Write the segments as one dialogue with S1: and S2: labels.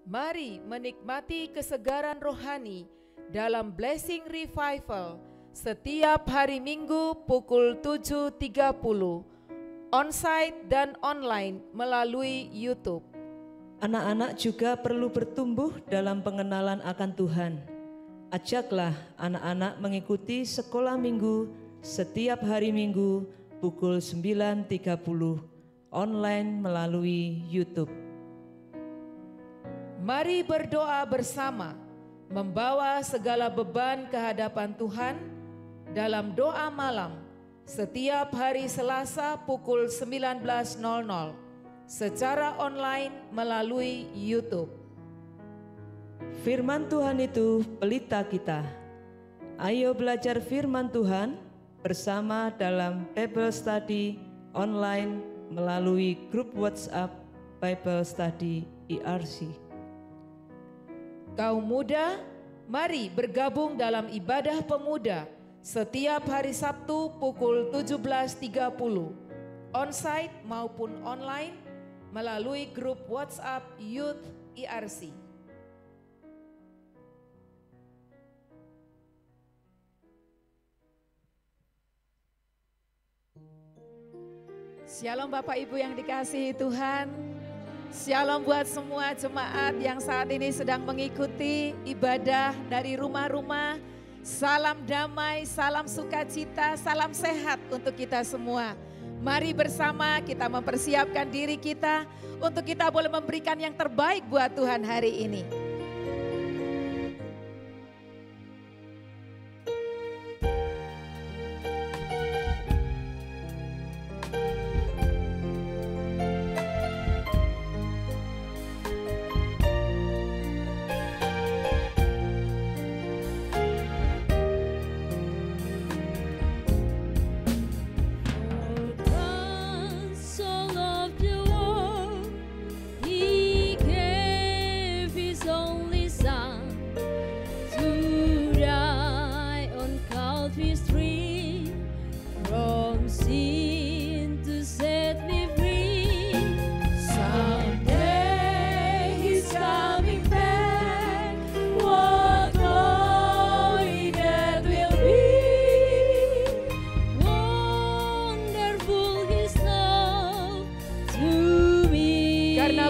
S1: Mari menikmati kesegaran rohani dalam Blessing Revival setiap hari Minggu pukul 7.30, onsite dan online melalui YouTube.
S2: Anak-anak juga perlu bertumbuh dalam pengenalan akan Tuhan. Ajaklah anak-anak mengikuti sekolah minggu setiap hari Minggu pukul 9.30, online melalui YouTube.
S1: Mari berdoa bersama, membawa segala beban ke hadapan Tuhan dalam doa malam setiap hari Selasa pukul 19.00 secara online melalui YouTube.
S2: Firman Tuhan itu pelita kita. Ayo belajar firman Tuhan bersama dalam Bible Study online melalui grup WhatsApp Bible Study IRC.
S1: Kaum muda, mari bergabung dalam ibadah pemuda setiap hari Sabtu pukul 17.30, onsite maupun online melalui grup WhatsApp Youth IRC. Shalom Bapak Ibu yang dikasihi Tuhan. Shalom buat semua jemaat yang saat ini sedang mengikuti ibadah dari rumah-rumah. Salam damai, salam sukacita, salam sehat untuk kita semua. Mari bersama kita mempersiapkan diri kita untuk kita boleh memberikan yang terbaik buat Tuhan hari ini.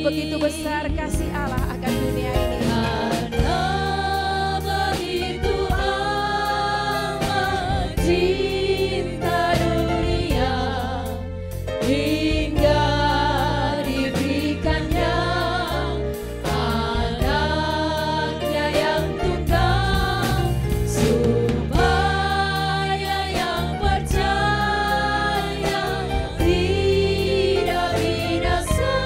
S1: Begitu besar kasih Allah akan dunia ini. Karena begitu amat cinta dunia hingga diberikannya anaknya yang tunggal supaya yang percaya tidak binasa.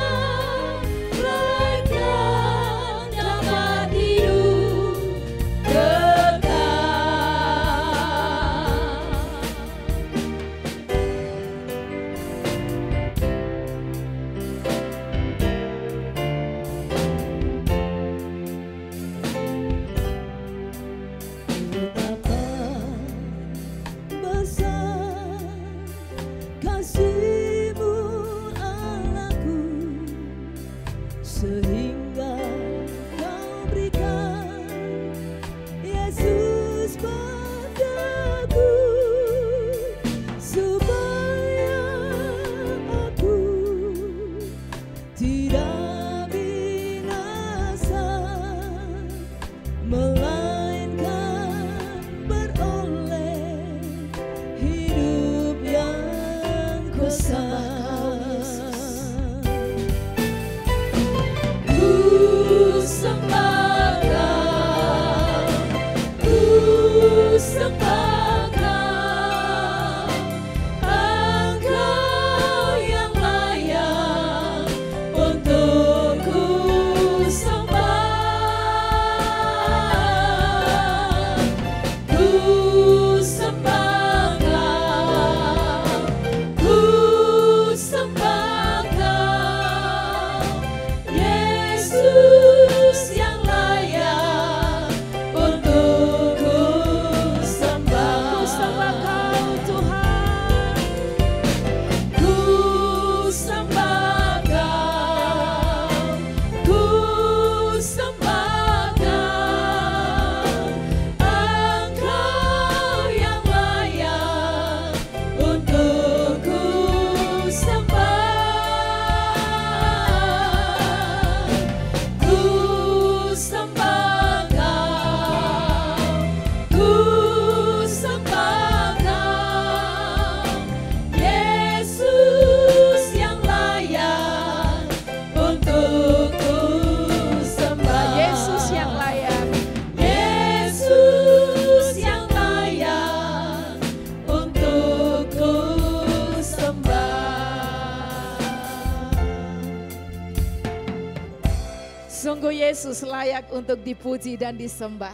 S1: Yesus layak untuk dipuji dan disembah.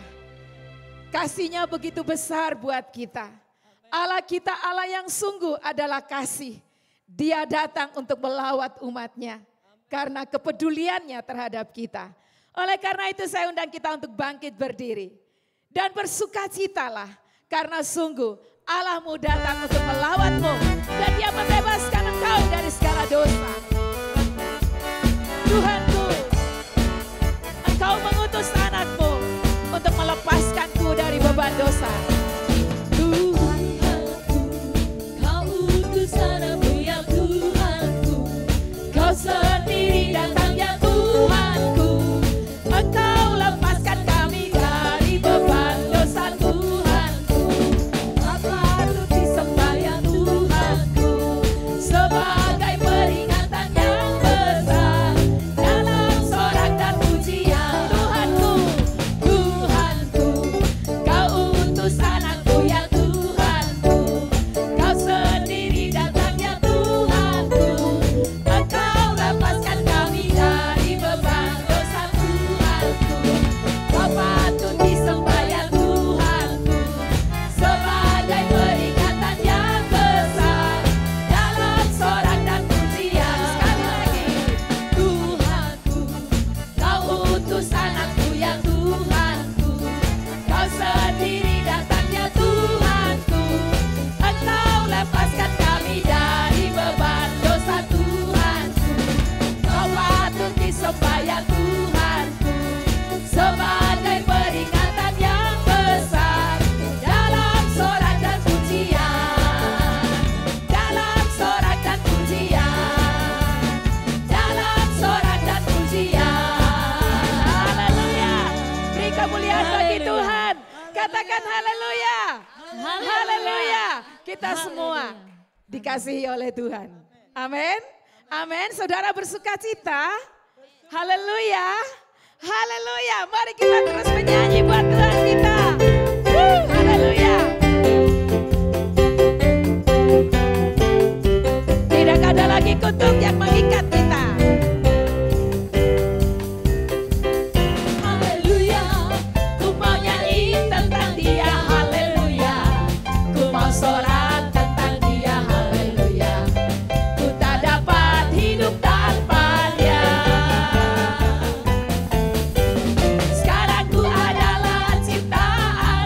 S1: Kasih-Nya begitu besar buat kita. Allah kita Allah yang sungguh adalah kasih. Dia datang untuk melawat umat-Nya karena kepeduliannya terhadap kita. Oleh karena itu saya undang kita untuk bangkit berdiri. Dan bersukacitalah karena sungguh Allah-Mu datang untuk melawat-Mu. Dan Dia membebaskan engkau dari segala dosa. Tuhanku, Engkau mengutus anak-Mu untuk melepaskanku dari beban dosa.
S3: Tuhanku, Kau utus anak-Mu ya Tuhanku. Kau sendiri datang ya Tuhanku. Engkau lepaskan kami dari beban dosa Tuhanku. Apa itu disembah ya Tuhanku, sebagai peringatan yang besar dalam sorak dan pujian. Tuhanku, Tuhanku, Kau utus anakmu ya Tuhanku. Kau sendiri datang ya Tuhanku. Engkau lepaskan kami dari beban dosa Tuhanku. Kau patut disembah ya Tuhanku, sebagai peringatan yang besar dalam sorak dan pujian. Sekali lagi, Tuhanku, Kau utus anakmu ya Tuhanku. Kau sendiri datang ya Tuhanku. Engkau lepaskan kami dari beban dosa Tuhanku. Kau patut disembah ya Tuhanku, sebagai peringatan yang besar dalam sorak dan pujian. Dalam sorak dan pujian. Dalam sorak dan pujian. Haleluya. Beri kemuliaan bagi Tuhan. Katakan haleluya. Haleluya. Kita semua dikasihi oleh Tuhan. Amin. Amin. Saudara bersukacita. Haleluya. Haleluya. Mari kita terus menyanyi buat Tuhan kita. Haleluya. Tidak ada lagi kutuk yang mengikat kita. Haleluya. Ku mau nyanyi tentang Dia. Haleluya. Ku mau sorak tentang Dia. Haleluya. Ku tak dapat hidup tanpa Dia. Sekarang ku adalah ciptaan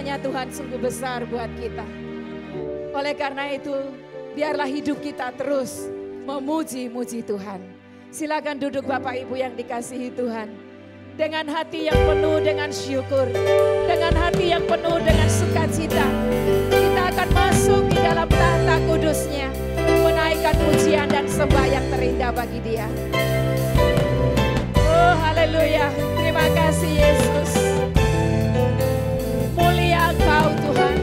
S1: Kuasanya Tuhan sungguh besar buat kita. Oleh karena itu, biarlah hidup kita terus memuji-muji Tuhan. Silakan duduk Bapak Ibu yang dikasihi Tuhan. Dengan hati yang penuh dengan syukur, dengan hati yang penuh dengan sukacita, kita akan masuk di dalam tahta kudus-Nya, menaikkan pujian dan sembah yang terindah bagi Dia. Oh haleluya, terima kasih Yesus. Mulia Engkau Tuhan.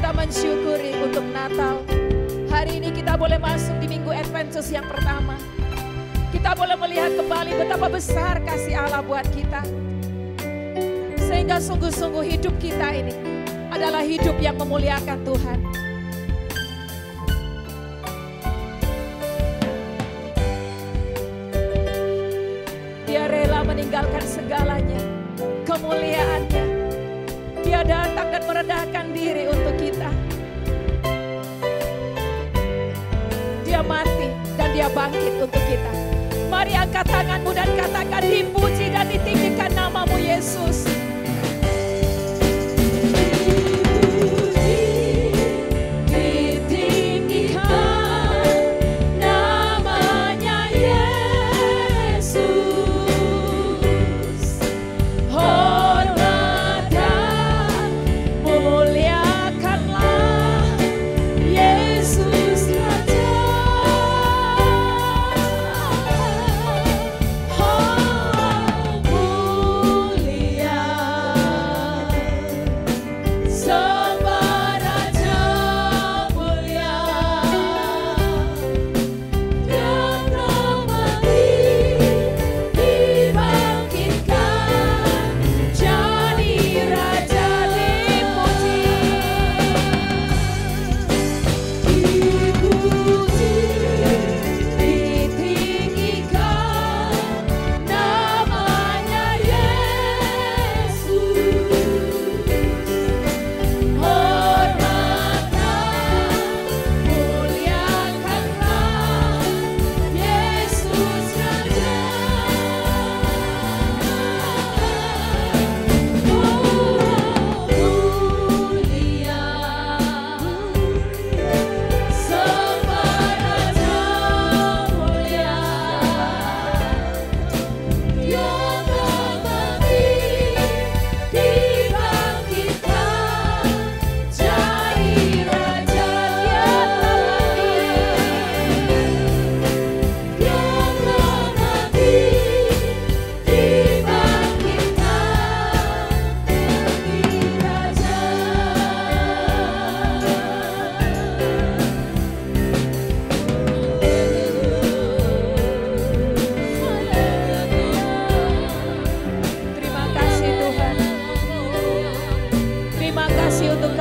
S3: Mensyukuri untuk Natal. Hari ini kita boleh masuk di Minggu Adventist yang pertama. Kita boleh melihat kembali betapa besar kasih Allah buat kita. Sehingga sungguh-sungguh hidup kita ini adalah hidup yang memuliakan Tuhan. Dia rela meninggalkan segalanya, kemuliaannya. Dia datang dan merendahkan diri untuk kita. Dia mati dan dia bangkit untuk kita. Mari angkat tanganmu dan katakan, dipuji dan ditinggikan namamu Yesus. Hormat dan mulia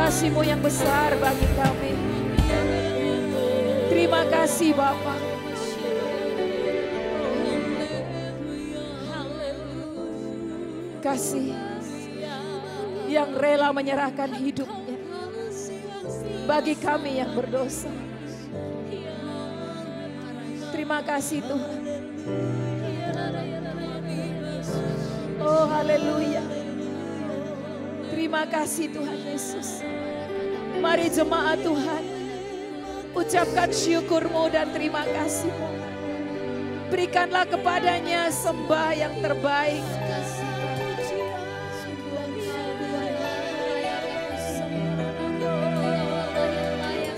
S1: kasih-Mu yang besar bagi kami. Terima kasih Bapa. Kasih yang rela menyerahkan hidupnya bagi kami yang berdosa. Terima kasih Tuhan. Oh haleluya. Terima kasih Tuhan Yesus. Mari jemaat Tuhan, ucapkan syukur-Mu dan terima kasih-Mu. Berikanlah kepadanya sembah yang terbaik.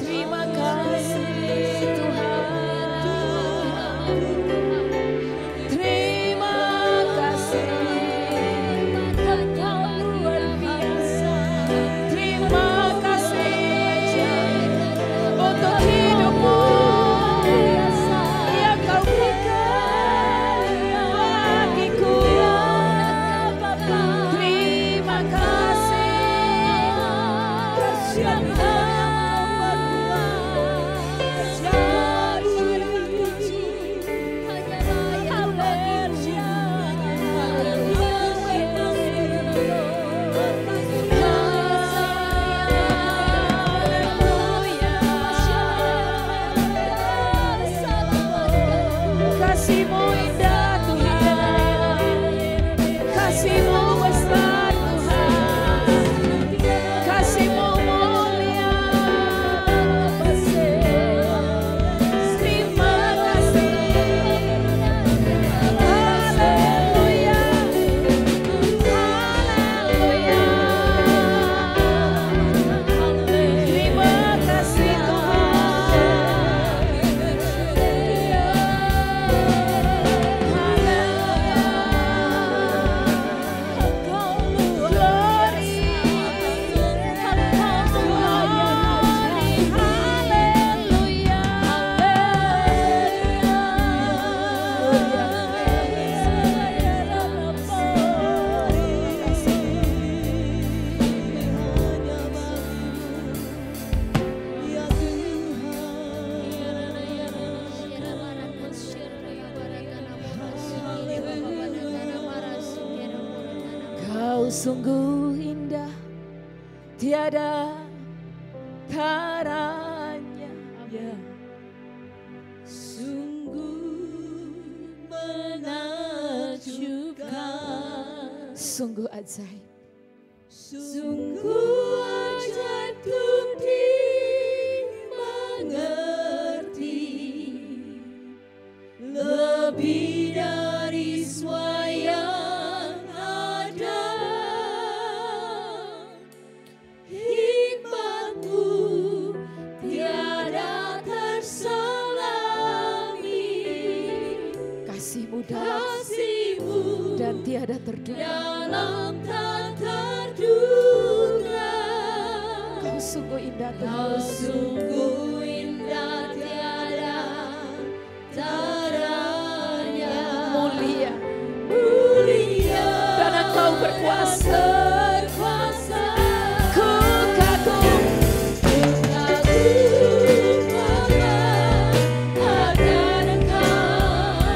S1: Terima kasih Tuhan. Terima kasih. Terima kasih untuk hidup-Mu yang Kau berikan bagiku. Terima kasih yang kasih-Mu indah Tuhan, kasih-Mu besar Tuhan, kasih-Mu mulia. Terima kasih. Haleluya, haleluya. Terima kasih Kau sungguh indah, tiada taranya. Ya. Sungguh menakjubkan, sungguh ajaib, sungguh ajaib untuk dimengerti, lebih dari semua yang ada. Hikmat-Mu tiada terselami, kasih-Mu dan tiada terduga, dalam tak terduga. Kau sungguh indah Tuhan, Kau sungguh indah, tiada taranya. Mulia, mulia, dan Engkau berkuasa. Ku kagum, Bapa, akan Engkau.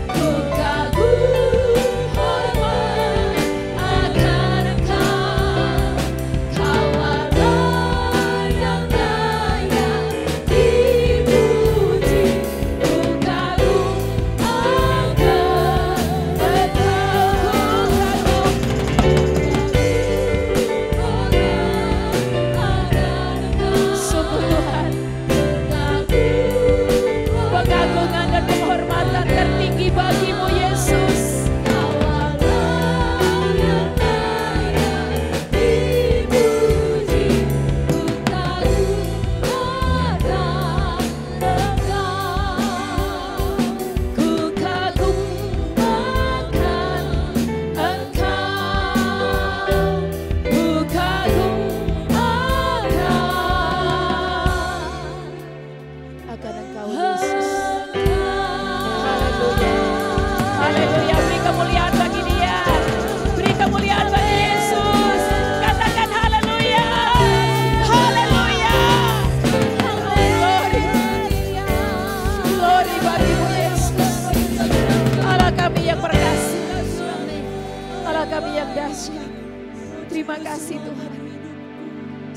S1: Ku kagum, hormat akan Engkau. Kau Allah yang daya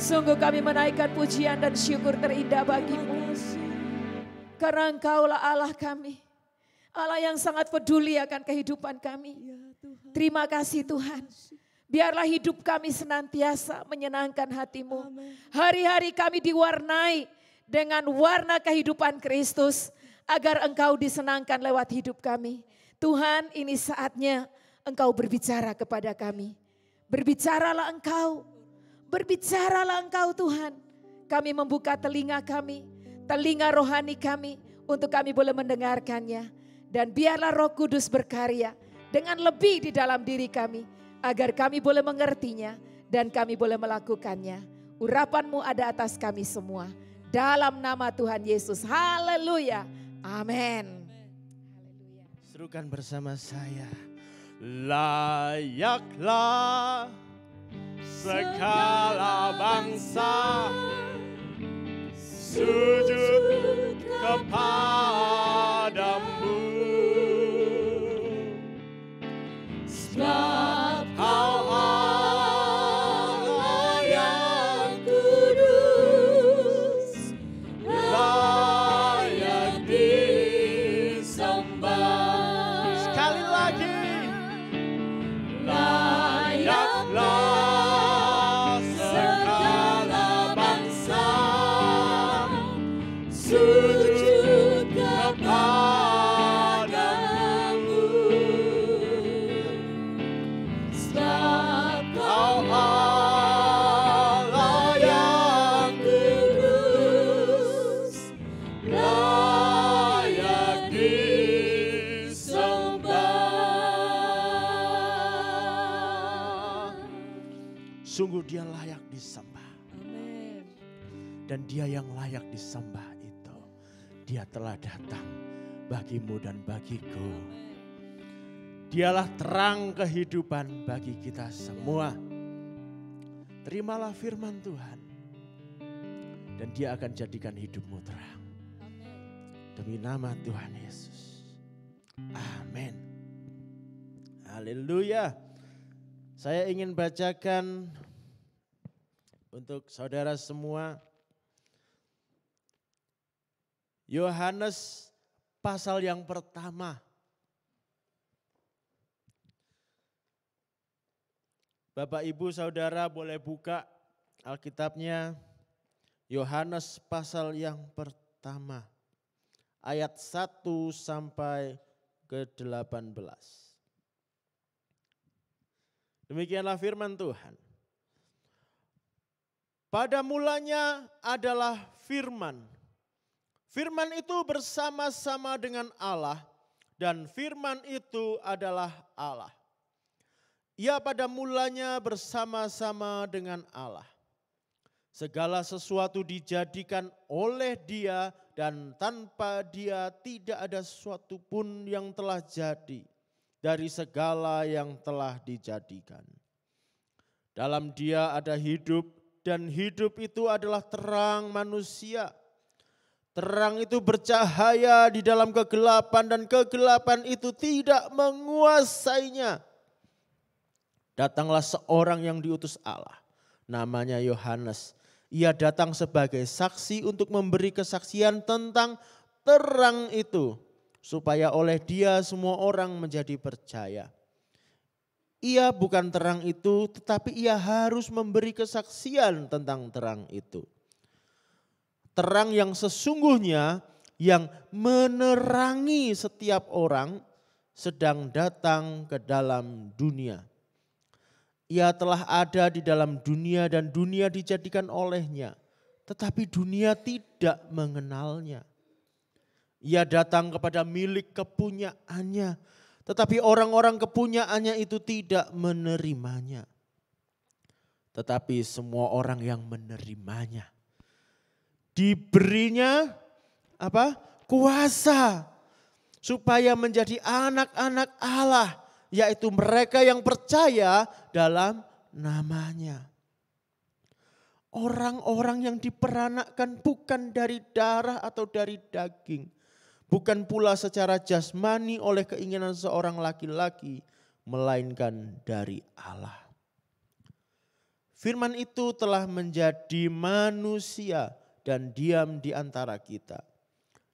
S1: Sungguh kami menaikkan pujian dan syukur terindah bagimu. Karena Engkaulah Allah kami. Allah yang sangat peduli akan kehidupan kami. Terima kasih Tuhan. Biarlah hidup kami senantiasa menyenangkan hati-Mu. Hari-hari kami diwarnai dengan warna kehidupan Kristus. Agar Engkau disenangkan lewat hidup kami. Tuhan, ini saatnya Engkau berbicara kepada kami. Berbicaralah Engkau. Berbicaralah Engkau Tuhan. Kami membuka telinga kami, telinga rohani kami untuk kami boleh mendengarkannya. Dan biarlah Roh Kudus berkarya dengan lebih di dalam diri kami. Agar kami boleh mengertinya dan kami boleh melakukannya. Urapan-Mu ada atas kami semua. Dalam nama Tuhan Yesus. Haleluya. Amin.
S4: Serukan bersama saya. Layaklah segala bangsa sujud kepadamu, sebab Kau Allah yang kudus, layak disembah. Sekali lagi, layaklah sujud kepadamu, sebab Kau Allah yang kudus, layak disembah. Sungguh Dia layak disembah. Dan Dia yang layak disembah itu, Dia telah datang bagimu dan bagiku. Dialah terang kehidupan bagi kita semua. Terimalah firman Tuhan. Dan Dia akan jadikan hidupmu terang. Demi nama Tuhan Yesus. Amin. Haleluya. Saya ingin bacakan untuk saudara semua Yohanes pasal yang pertama. Bapak Ibu Saudara boleh buka Alkitabnya. Yohanes pasal yang pertama. Ayat 1 sampai ke 18. Demikianlah firman Tuhan. Pada mulanya adalah firman. Firman itu bersama-sama dengan Allah dan firman itu adalah Allah. Ia pada mulanya bersama-sama dengan Allah. Segala sesuatu dijadikan oleh Dia dan tanpa Dia tidak ada sesuatu pun yang telah jadi dari segala yang telah dijadikan. Dalam Dia ada hidup dan hidup itu adalah terang manusia. Terang itu bercahaya di dalam kegelapan dan kegelapan itu tidak menguasainya. Datanglah seorang yang diutus Allah, namanya Yohanes. Ia datang sebagai saksi untuk memberi kesaksian tentang terang itu, supaya oleh Dia semua orang menjadi percaya. Ia bukan terang itu, tetapi ia harus memberi kesaksian tentang terang itu. Terang yang sesungguhnya yang menerangi setiap orang sedang datang ke dalam dunia. Ia telah ada di dalam dunia dan dunia dijadikan olehnya, tetapi dunia tidak mengenalnya. Ia datang kepada milik kepunyaannya, tetapi orang-orang kepunyaannya itu tidak menerimanya. Tetapi semua orang yang menerimanya, diberinya apa? Kuasa supaya menjadi anak-anak Allah, yaitu mereka yang percaya dalam namanya. Orang-orang yang diperanakkan bukan dari darah atau dari daging, bukan pula secara jasmani oleh keinginan seorang laki-laki, melainkan dari Allah. Firman itu telah menjadi manusia dan diam di antara kita.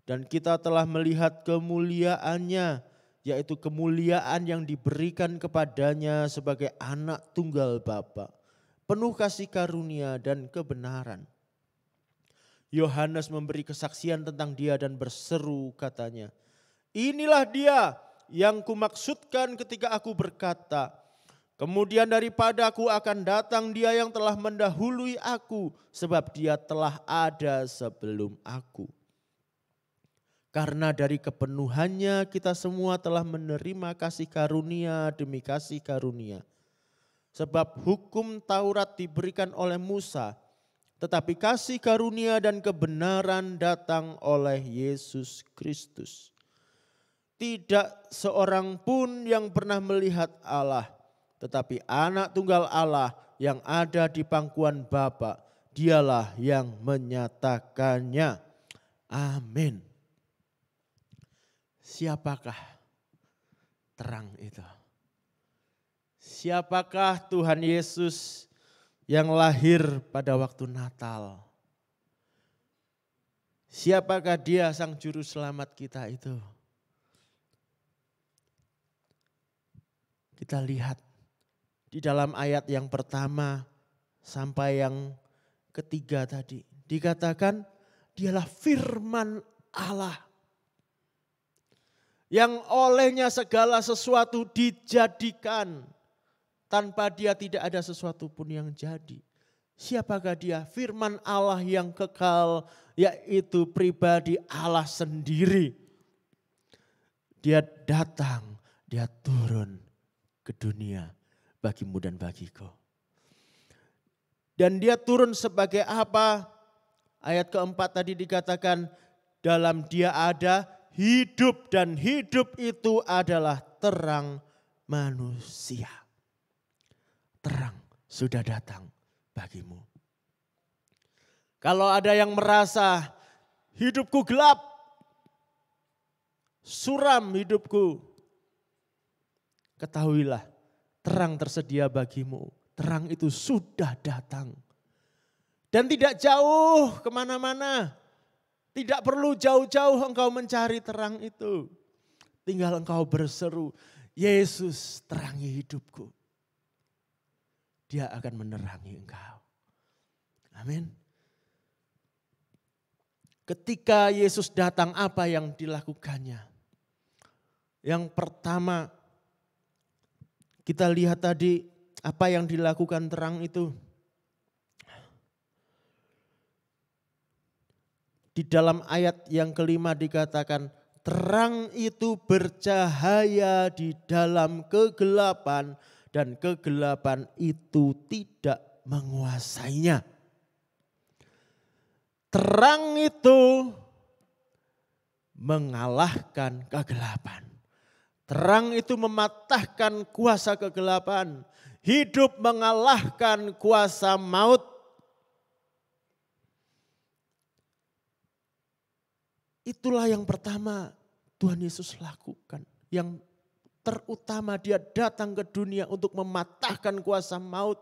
S4: Dan kita telah melihat kemuliaannya, yaitu kemuliaan yang diberikan kepadanya sebagai anak tunggal Bapa, penuh kasih karunia dan kebenaran. Yohanes memberi kesaksian tentang dia dan berseru katanya, "Inilah dia yang kumaksudkan ketika aku berkata, kemudian daripadaku akan datang dia yang telah mendahului aku, sebab dia telah ada sebelum aku." Karena dari kepenuhannya kita semua telah menerima kasih karunia demi kasih karunia. Sebab hukum Taurat diberikan oleh Musa, tetapi kasih karunia dan kebenaran datang oleh Yesus Kristus. Tidak seorang pun yang pernah melihat Allah, tetapi anak tunggal Allah yang ada di pangkuan Bapa, dialah yang menyatakannya. Amin. Siapakah terang itu? Siapakah Tuhan Yesus yang lahir pada waktu Natal? Siapakah dia sang juru selamat kita itu? Kita lihat di dalam ayat yang pertama sampai yang ketiga tadi. Dikatakan dialah firman Allah. Yang olehnya segala sesuatu dijadikan. Tanpa dia tidak ada sesuatu pun yang jadi. Siapakah dia? Firman Allah yang kekal, yaitu pribadi Allah sendiri. Dia datang, dia turun ke dunia bagimu dan bagiku. Dan dia turun sebagai apa? Ayat keempat tadi dikatakan dalam dia ada hidup dan hidup itu adalah terang manusia. Terang sudah datang bagimu. Kalau ada yang merasa hidupku gelap, suram hidupku, ketahuilah terang tersedia bagimu. Terang itu sudah datang. Dan tidak jauh kemana-mana. Tidak perlu jauh-jauh engkau mencari terang itu. Tinggal engkau berseru, Yesus terangi hidupku. Dia akan menerangi engkau. Amin. Ketika Yesus datang, apa yang dilakukannya? Yang pertama, kita lihat tadi apa yang dilakukan terang itu. Di dalam ayat yang kelima dikatakan, terang itu bercahaya di dalam kegelapan dan kegelapan itu tidak menguasainya. Terang itu mengalahkan kegelapan. Terang itu mematahkan kuasa kegelapan. Hidup mengalahkan kuasa maut. Itulah yang pertama Tuhan Yesus lakukan. Yang terutama dia datang ke dunia untuk mematahkan kuasa maut.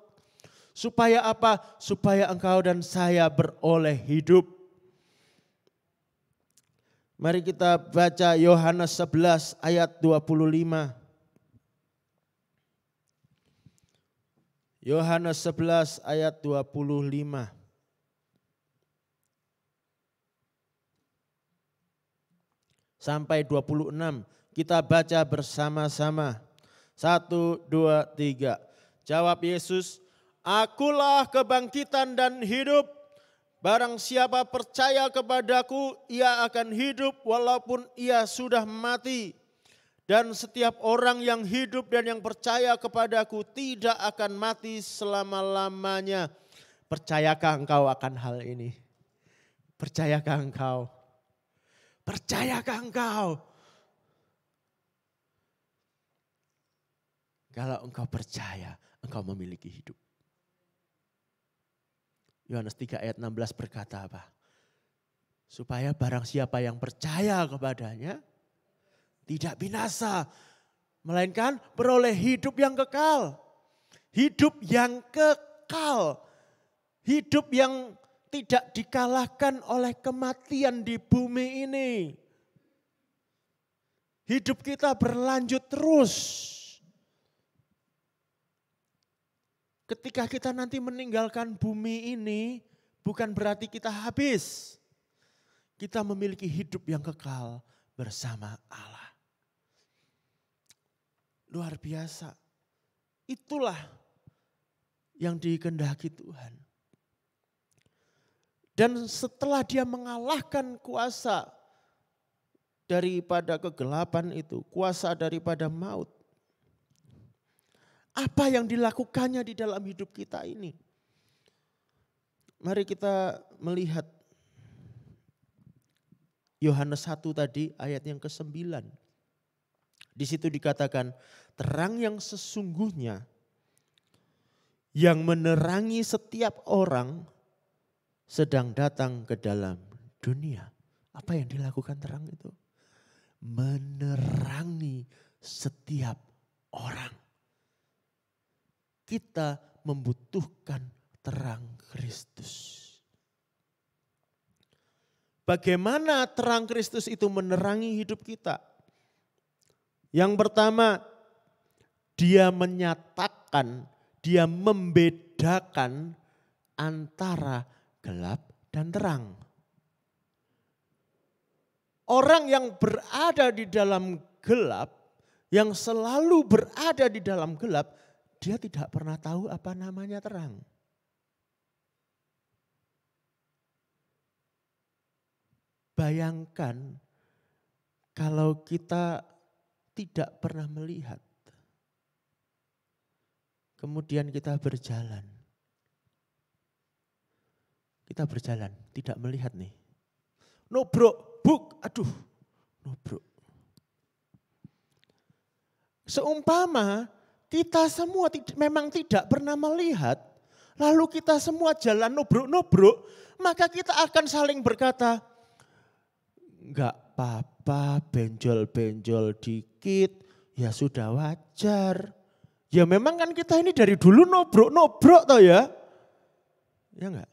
S4: Supaya apa? Supaya engkau dan saya beroleh hidup. Mari kita baca Yohanes 11 ayat 25. Yohanes 11 ayat 25. Sampai 26. Kita baca bersama-sama. 1, 2, 3. Jawab Yesus, "Akulah kebangkitan dan hidup. Barang siapa percaya kepadaku, ia akan hidup walaupun ia sudah mati. Dan setiap orang yang hidup dan yang percaya kepadaku tidak akan mati selama-lamanya." Percayakah engkau akan hal ini? Percayakah engkau? Percayakah engkau? Kalau engkau percaya, engkau memiliki hidup. Yohanes 3 ayat 16 berkata apa? Supaya barang siapa yang percaya kepadanya tidak binasa, melainkan beroleh hidup yang kekal. Hidup yang kekal. kekal. Hidup yang tidak dikalahkan oleh kematian di bumi ini. Hidup kita berlanjut terus. Ketika kita nanti meninggalkan bumi ini, bukan berarti kita habis. Kita memiliki hidup yang kekal bersama Allah. Luar biasa. Itulah yang dikehendaki Tuhan. Dan setelah dia mengalahkan kuasa daripada kegelapan itu, kuasa daripada maut. Apa yang dilakukannya di dalam hidup kita ini? Mari kita melihat Yohanes 1 tadi ayat yang ke-9. Di situ dikatakan, terang yang sesungguhnya yang menerangi setiap orang sedang datang ke dalam dunia. Apa yang dilakukan terang itu? Menerangi setiap orang. Kita membutuhkan terang Kristus. Bagaimana terang Kristus itu menerangi hidup kita? Yang pertama, dia menyatakan, dia membedakan antara gelap dan terang. Orang yang berada di dalam gelap, yang selalu berada di dalam gelap, dia tidak pernah tahu apa namanya terang. Bayangkan kalau kita tidak pernah melihat, kemudian kita berjalan. Kita berjalan, tidak melihat nih. Nobrok, aduh, nobrok. Seumpama kita semua memang tidak pernah melihat, lalu kita semua jalan nobrok-nobrok, maka kita akan saling berkata, enggak apa-apa, benjol-benjol dikit, ya sudah wajar. Ya memang kan kita ini dari dulu nobrok-nobrok toh ya. Ya enggak?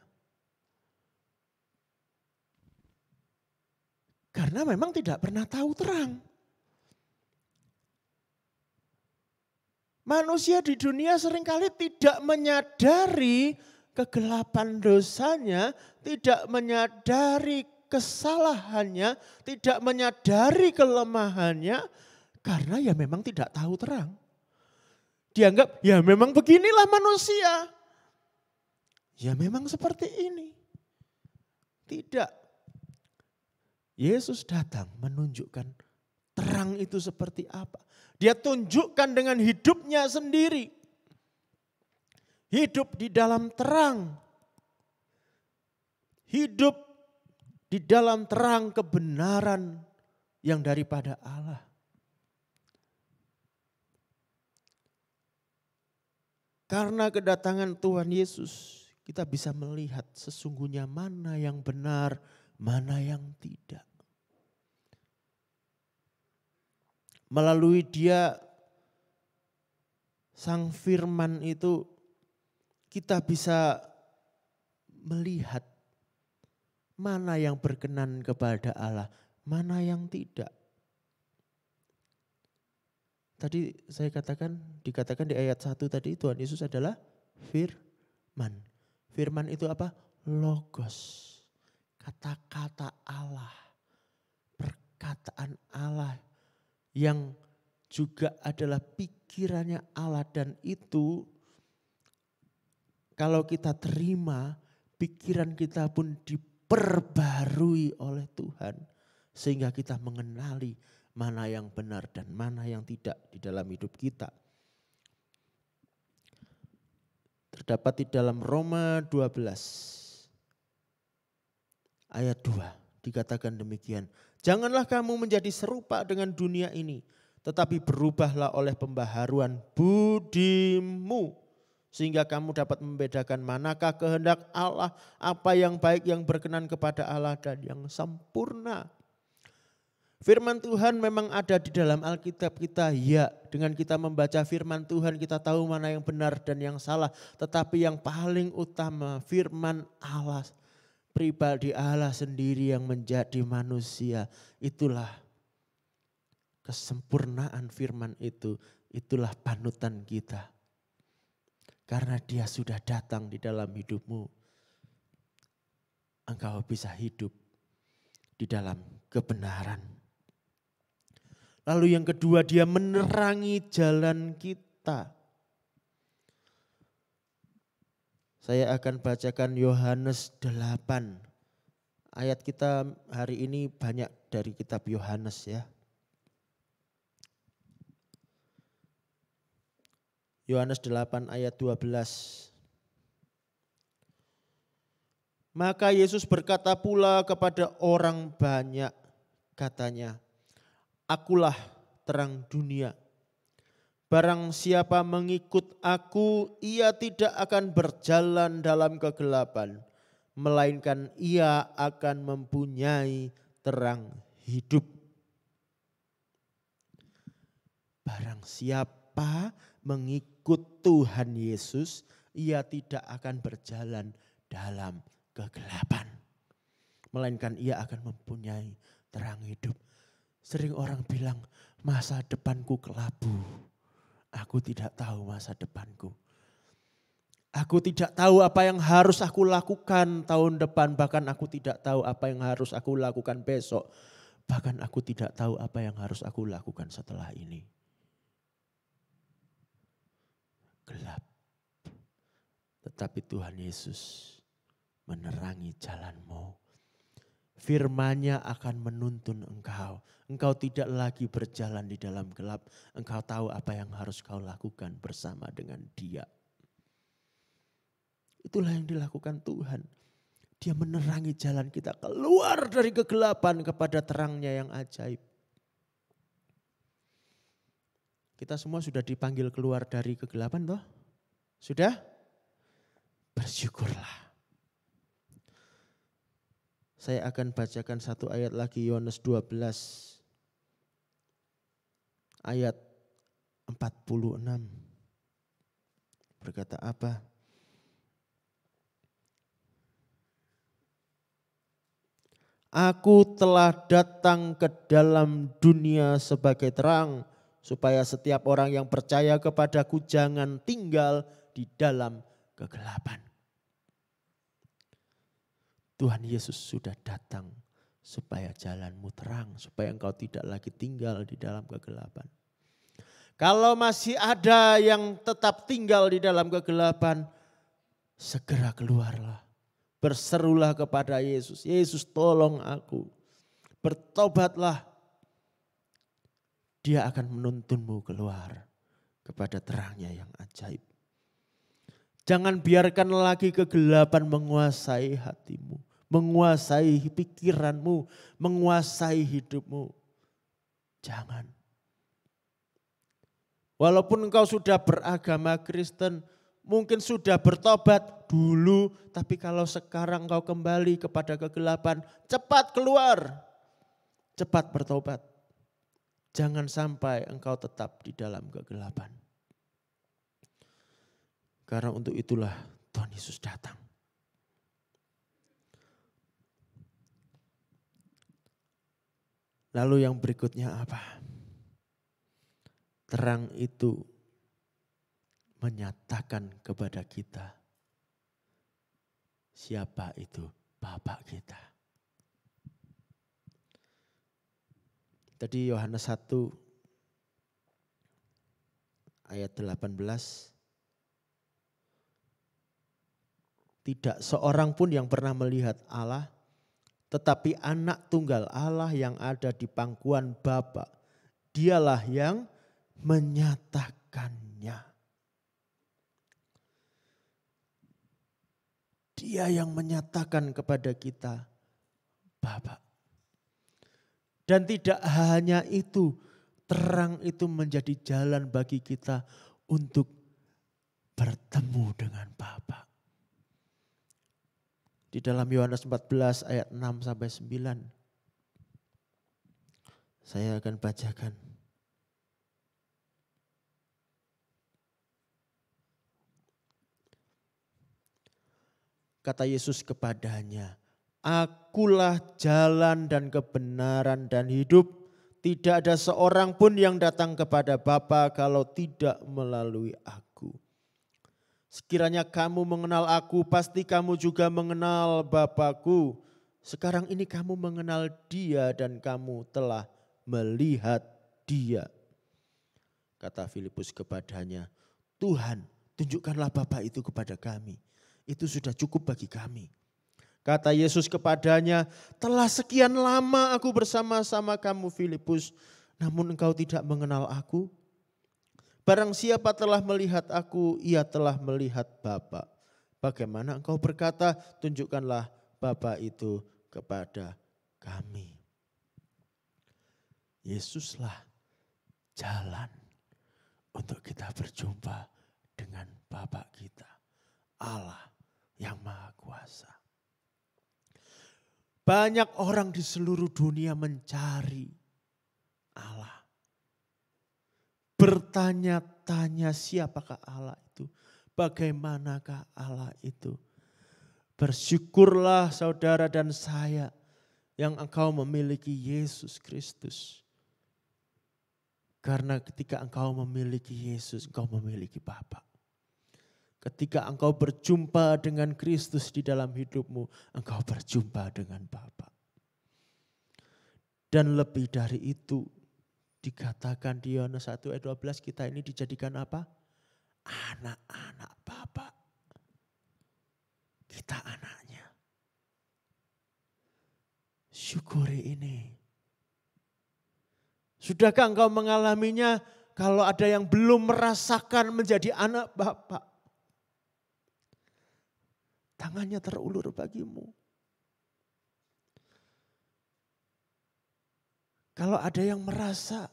S4: Karena memang tidak pernah tahu terang. Manusia di dunia seringkali tidak menyadari kegelapan dosanya, tidak menyadari kesalahannya, tidak menyadari kelemahannya, karena ya memang tidak tahu terang. Dianggap ya memang beginilah manusia. Ya memang seperti ini. Tidak. Yesus datang menunjukkan terang itu seperti apa. Dia tunjukkan dengan hidupnya sendiri. Hidup di dalam terang. Hidup di dalam terang kebenaran yang daripada Allah. Karena kedatangan Tuhan Yesus, kita bisa melihat sesungguhnya mana yang benar, mana yang tidak. Melalui Dia, Sang Firman itu, kita bisa melihat mana yang berkenan kepada Allah, mana yang tidak. Tadi saya dikatakan di ayat 1 tadi Tuhan Yesus adalah Firman. Firman itu apa? Logos. Kata-kata Allah. Perkataan Allah yang juga adalah pikirannya Allah, dan itu kalau kita terima, pikiran kita pun diperbarui oleh Tuhan sehingga kita mengenali mana yang benar dan mana yang tidak di dalam hidup kita. Terdapat di dalam Roma 12 ayat 2 dikatakan demikian. Janganlah kamu menjadi serupa dengan dunia ini, tetapi berubahlah oleh pembaharuan budimu, sehingga kamu dapat membedakan manakah kehendak Allah, apa yang baik, yang berkenan kepada Allah dan yang sempurna. Firman Tuhan memang ada di dalam Alkitab kita, ya. Dengan kita membaca firman Tuhan kita tahu mana yang benar dan yang salah. Tetapi yang paling utama firman Allah, pribadi Allah sendiri yang menjadi manusia. Itulah kesempurnaan firman itu, itulah panutan kita. Karena dia sudah datang di dalam hidupmu, engkau bisa hidup di dalam kebenaran. Lalu yang kedua, dia menerangi jalan kita. Saya akan bacakan Yohanes 8. Ayat kita hari ini banyak dari kitab Yohanes ya. Yohanes 8 ayat 12. Maka Yesus berkata pula kepada orang banyak, katanya, Akulah terang dunia. Barang siapa mengikut aku, ia tidak akan berjalan dalam kegelapan, melainkan ia akan mempunyai terang hidup. Barang siapa mengikut Tuhan Yesus, ia tidak akan berjalan dalam kegelapan, melainkan ia akan mempunyai terang hidup. Sering orang bilang, masa depanku kelabu. Aku tidak tahu masa depanku. Aku tidak tahu apa yang harus aku lakukan tahun depan. Bahkan aku tidak tahu apa yang harus aku lakukan besok. Bahkan aku tidak tahu apa yang harus aku lakukan setelah ini. Gelap. Tetapi Tuhan Yesus menerangi jalanmu. Firman-Nya akan menuntun engkau. Engkau tidak lagi berjalan di dalam gelap. Engkau tahu apa yang harus kau lakukan bersama dengan Dia. Itulah yang dilakukan Tuhan. Dia menerangi jalan kita keluar dari kegelapan kepada terang-Nya yang ajaib. Kita semua sudah dipanggil keluar dari kegelapan toh? Sudah? Bersyukurlah. Saya akan bacakan satu ayat lagi, Yohanes 12 ayat 46. Berkata apa? Aku telah datang ke dalam dunia sebagai terang, supaya setiap orang yang percaya kepadaku jangan tinggal di dalam kegelapan. Tuhan Yesus sudah datang supaya jalanmu terang, supaya engkau tidak lagi tinggal di dalam kegelapan. Kalau masih ada yang tetap tinggal di dalam kegelapan, segera keluarlah. Berserulah kepada Yesus, Yesus tolong aku. Bertobatlah. Dia akan menuntunmu keluar kepada terang-Nya yang ajaib. Jangan biarkan lagi kegelapan menguasai hatimu, menguasai pikiranmu, menguasai hidupmu. Jangan. Walaupun engkau sudah beragama Kristen, mungkin sudah bertobat dulu, tapi kalau sekarang engkau kembali kepada kegelapan, cepat keluar, cepat bertobat. Jangan sampai engkau tetap di dalam kegelapan. Karena untuk itulah Tuhan Yesus datang. Lalu yang berikutnya apa? Terang itu menyatakan kepada kita siapa itu Bapa kita. Tadi Yohanes 1 ayat 18. Tidak seorang pun yang pernah melihat Allah, tetapi anak tunggal Allah yang ada di pangkuan Bapa, dialah yang menyatakannya. Dia yang menyatakan kepada kita Bapa. Dan tidak hanya itu, terang itu menjadi jalan bagi kita untuk bertemu dengan Bapa. Di dalam Yohanes 14 ayat 6 sampai 9. Saya akan bacakan. Kata Yesus kepadanya, "Akulah jalan dan kebenaran dan hidup. Tidak ada seorang pun yang datang kepada Bapa kalau tidak melalui aku. Sekiranya kamu mengenal aku, pasti kamu juga mengenal Bapa-Ku. Sekarang ini kamu mengenal Dia dan kamu telah melihat Dia." Kata Filipus kepadanya, "Tuhan, tunjukkanlah Bapa itu kepada kami. Itu sudah cukup bagi kami." Kata Yesus kepadanya, "Telah sekian lama aku bersama-sama kamu Filipus, namun engkau tidak mengenal aku? Barang siapa telah melihat aku, ia telah melihat Bapa. Bagaimana engkau berkata, tunjukkanlah Bapa itu kepada kami?" Yesuslah jalan untuk kita berjumpa dengan Bapa kita, Allah yang Maha Kuasa. Banyak orang di seluruh dunia mencari Allah. Bertanya-tanya siapakah Allah itu? Bagaimanakah Allah itu? Bersyukurlah saudara dan saya yang engkau memiliki Yesus Kristus. Karena ketika engkau memiliki Yesus, engkau memiliki Bapa. Ketika engkau berjumpa dengan Kristus di dalam hidupmu, engkau berjumpa dengan Bapa. Dan lebih dari itu, dikatakan di Yohanes 1 ayat 12, kita ini dijadikan apa? Anak-anak Bapa. Kita anaknya. Syukuri ini. Sudahkah engkau mengalaminya kalau ada yang belum merasakan menjadi anak Bapa? Tangannya terulur bagimu. Kalau ada yang merasa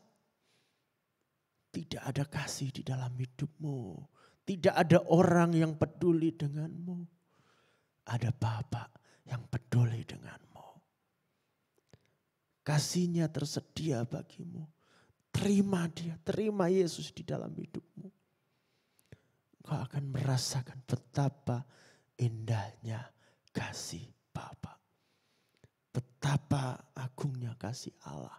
S4: tidak ada kasih di dalam hidupmu, tidak ada orang yang peduli denganmu, ada Bapa yang peduli denganmu. Kasihnya tersedia bagimu. Terima Dia, terima Yesus di dalam hidupmu. Kau akan merasakan betapa indahnya kasih Bapa. Betapa agungnya kasih Allah.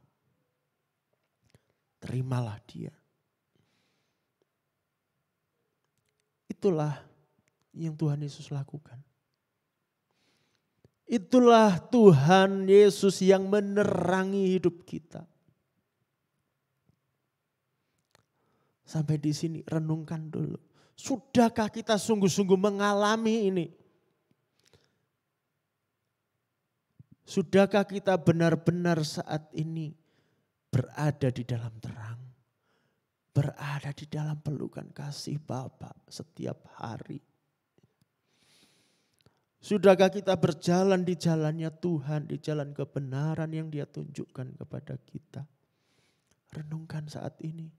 S4: Terimalah Dia. Itulah yang Tuhan Yesus lakukan. Itulah Tuhan Yesus yang menerangi hidup kita. Sampai di sini renungkan dulu. Sudahkah kita sungguh-sungguh mengalami ini? Sudahkah kita benar-benar saat ini berada di dalam terang? Berada di dalam pelukan kasih Bapa setiap hari? Sudahkah kita berjalan di jalannya Tuhan, di jalan kebenaran yang Dia tunjukkan kepada kita? Renungkan saat ini.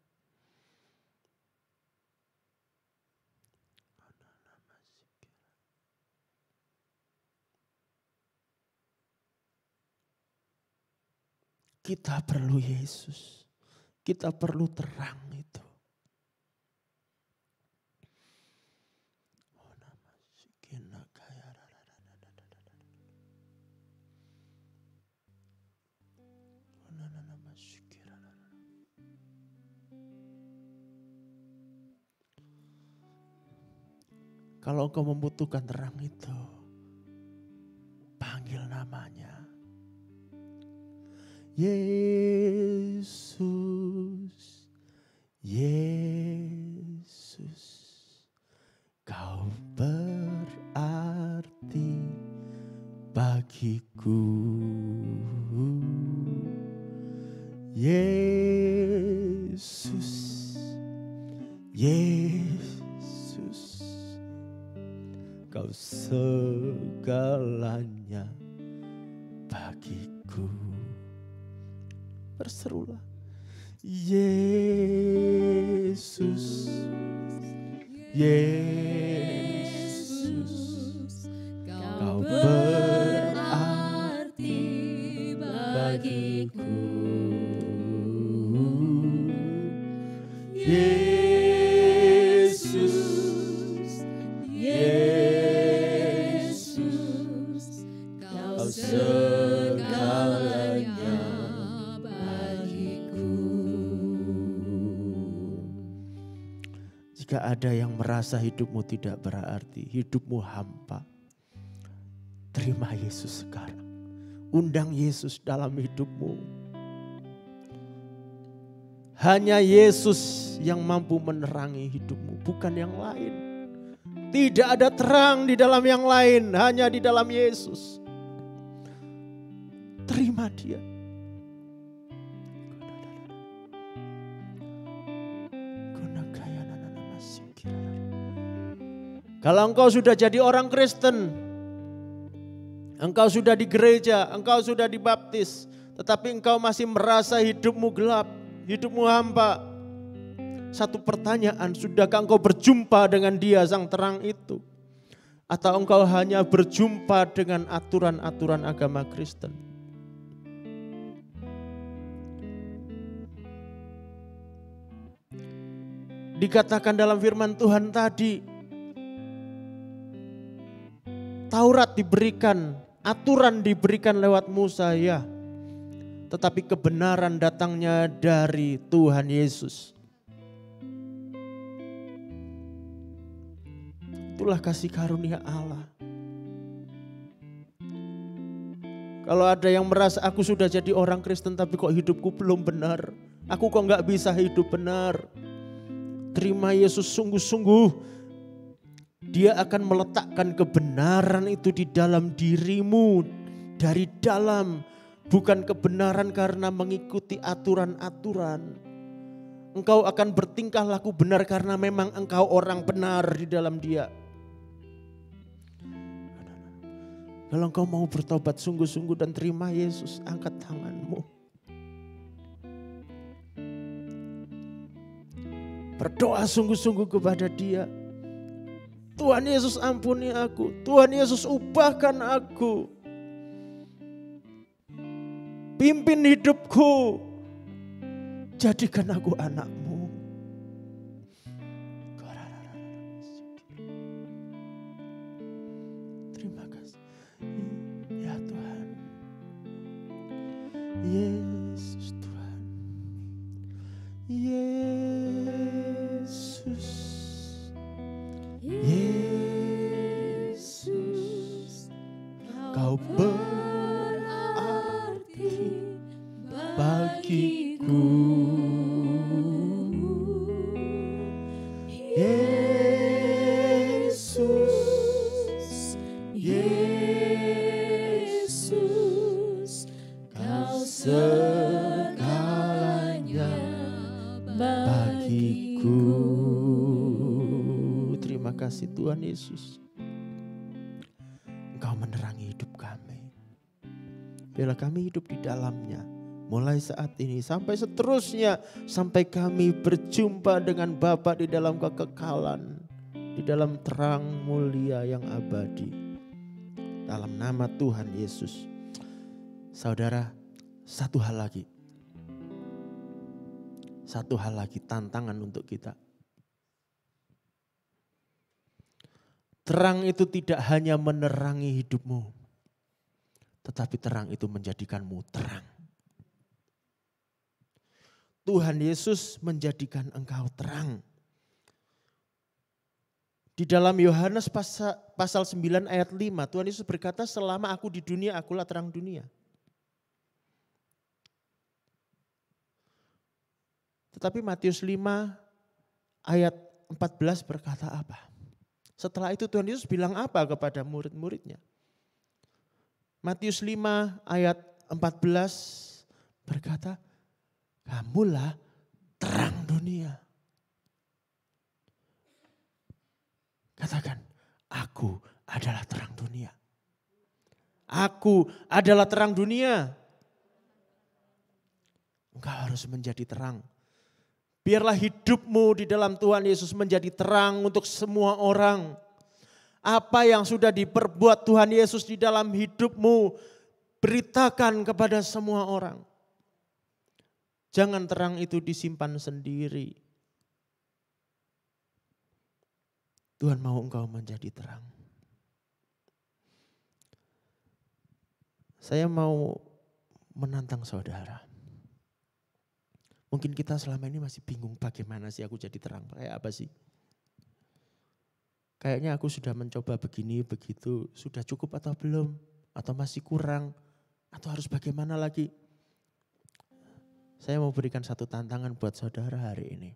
S4: Kita perlu Yesus. Kita perlu terang itu. Kalau engkau membutuhkan terang itu, panggil namanya. Yesus, Yesus, Kau berarti bagiku. Yesus, Yesus, Kau segalanya bagiku. Berserulah, Yesus, Yesus, Kau berarti bagiku.
S3: segalanya bagiku.
S4: Jika ada yang merasa hidupmu tidak berarti, hidupmu hampa, terima Yesus sekarang. Undang Yesus dalam hidupmu. Hanya Yesus yang mampu menerangi hidupmu, bukan yang lain. Tidak ada terang di dalam yang lain, hanya di dalam Yesus. Terima Dia. Kalau engkau sudah jadi orang Kristen, engkau sudah di gereja, engkau sudah dibaptis, tetapi engkau masih merasa hidupmu gelap, hidupmu hampa. Satu pertanyaan, sudahkah engkau berjumpa dengan Dia sang terang itu? Atau engkau hanya berjumpa dengan aturan-aturan agama Kristen? Dikatakan dalam firman Tuhan tadi, Taurat diberikan, aturan diberikan lewat Musa, ya. Tetapi kebenaran datangnya dari Tuhan Yesus. Itulah kasih karunia Allah. Kalau ada yang merasa aku sudah jadi orang Kristen tapi kok hidupku belum benar. Aku kok gak bisa hidup benar. Terima Yesus sungguh-sungguh. Dia akan meletakkan kebenaran itu di dalam dirimu. Dari dalam. Bukan kebenaran karena mengikuti aturan-aturan. Engkau akan bertingkah laku benar karena memang engkau orang benar di dalam Dia. Kalau engkau mau bertobat sungguh-sungguh dan terima Yesus, angkat tanganmu. Berdoa sungguh-sungguh kepada Dia. Tuhan Yesus ampuni aku, Tuhan Yesus ubahkan aku. Pimpin hidupku, jadikan aku anak-Mu. Terima kasih. Ya Tuhan. Yesus Tuhan. Yesus. Yesus. Kau berarti bagiku. Yesus, Yesus, Kau segalanya bagiku. Terima kasih Tuhan Yesus. Engkau menerangi hidup kami. Biarlah kami hidup di dalamnya. Mulai saat ini sampai seterusnya. Sampai kami berjumpa dengan Bapa di dalam kekekalan. Di dalam terang mulia yang abadi. Dalam nama Tuhan Yesus. Saudara, satu hal lagi. Satu hal lagi tantangan untuk kita. Terang itu tidak hanya menerangi hidupmu. Tetapi terang itu menjadikanmu terang. Tuhan Yesus menjadikan engkau terang. Di dalam Yohanes pasal 9 ayat 5, Tuhan Yesus berkata, selama aku di dunia, akulah terang dunia. Tetapi Matius 5 ayat 14 berkata apa? Setelah itu Tuhan Yesus bilang apa kepada murid-muridnya? Matius 5 ayat 14 berkata, kamulah terang dunia. Katakan, aku adalah terang dunia. Aku adalah terang dunia. Engkau harus menjadi terang. Biarlah hidupmu di dalam Tuhan Yesus menjadi terang untuk semua orang. Apa yang sudah diperbuat Tuhan Yesus di dalam hidupmu, beritakan kepada semua orang. Jangan terang itu disimpan sendiri. Tuhan mau engkau menjadi terang. Saya mau menantang saudara. Mungkin kita selama ini masih bingung bagaimana sih aku jadi terang, kayak apa sih? Kayaknya aku sudah mencoba begini, begitu, sudah cukup atau belum? Atau masih kurang? Atau harus bagaimana lagi? Saya mau berikan satu tantangan buat saudara hari ini.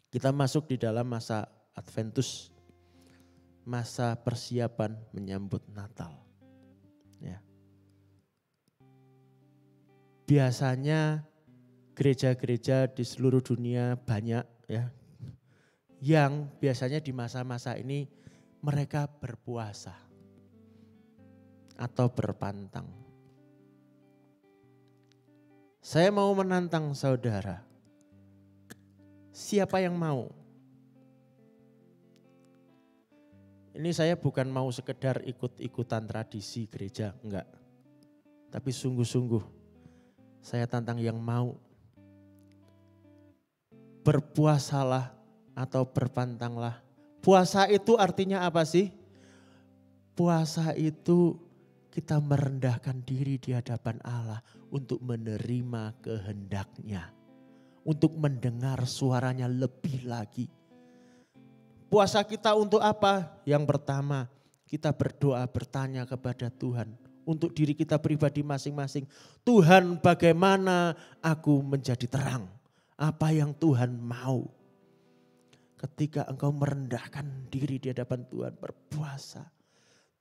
S4: Kita masuk di dalam masa Adventus, masa persiapan menyambut Natal. Ya. Biasanya gereja-gereja di seluruh dunia banyak ya, yang biasanya di masa-masa ini mereka berpuasa atau berpantang. Saya mau menantang saudara, siapa yang mau? Ini saya bukan mau sekedar ikut-ikutan tradisi gereja, enggak. Tapi sungguh-sungguh saya tantang yang mau. Berpuasalah atau berpantanglah. Puasa itu artinya apa sih? Puasa itu kita merendahkan diri di hadapan Allah untuk menerima kehendaknya. Untuk mendengar suaranya lebih lagi. Puasa kita untuk apa? Yang pertama, kita berdoa bertanya kepada Tuhan. Untuk diri kita pribadi masing-masing. Tuhan, bagaimana aku menjadi terang? Apa yang Tuhan mau? Ketika engkau merendahkan diri di hadapan Tuhan, berpuasa.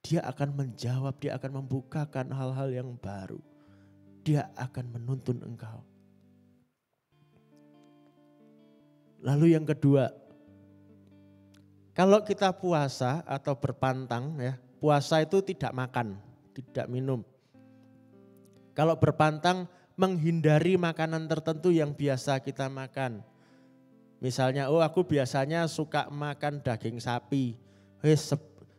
S4: Dia akan menjawab, dia akan membukakan hal-hal yang baru. Dia akan menuntun engkau. Lalu yang kedua, kalau kita puasa atau berpantang ya, puasa itu tidak makan, tidak minum. Kalau berpantang menghindari makanan tertentu yang biasa kita makan. Misalnya, aku biasanya suka makan daging sapi.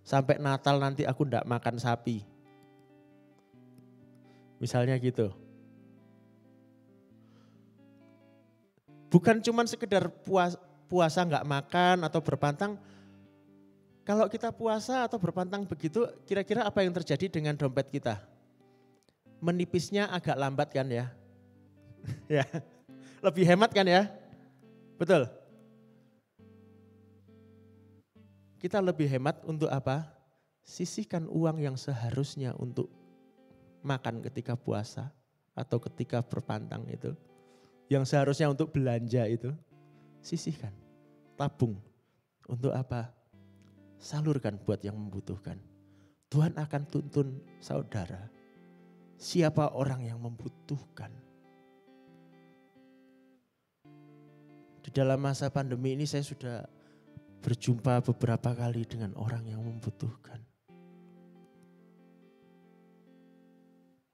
S4: Sampai Natal nanti aku enggak makan sapi. Misalnya gitu. Bukan cuma sekedar puasa enggak makan atau berpantang. Kalau kita puasa atau berpantang begitu, kira-kira apa yang terjadi dengan dompet kita? Menipisnya agak lambat kan ya? Ya, lebih hemat kan ya? Betul. Kita lebih hemat untuk apa? Sisihkan uang yang seharusnya untuk makan ketika puasa atau ketika berpantang itu. Yang seharusnya untuk belanja itu, sisihkan, tabung. Untuk apa? Salurkan buat yang membutuhkan. Tuhan akan tuntun saudara. Siapa orang yang membutuhkan. Di dalam masa pandemi ini saya sudah berjumpa beberapa kali dengan orang yang membutuhkan.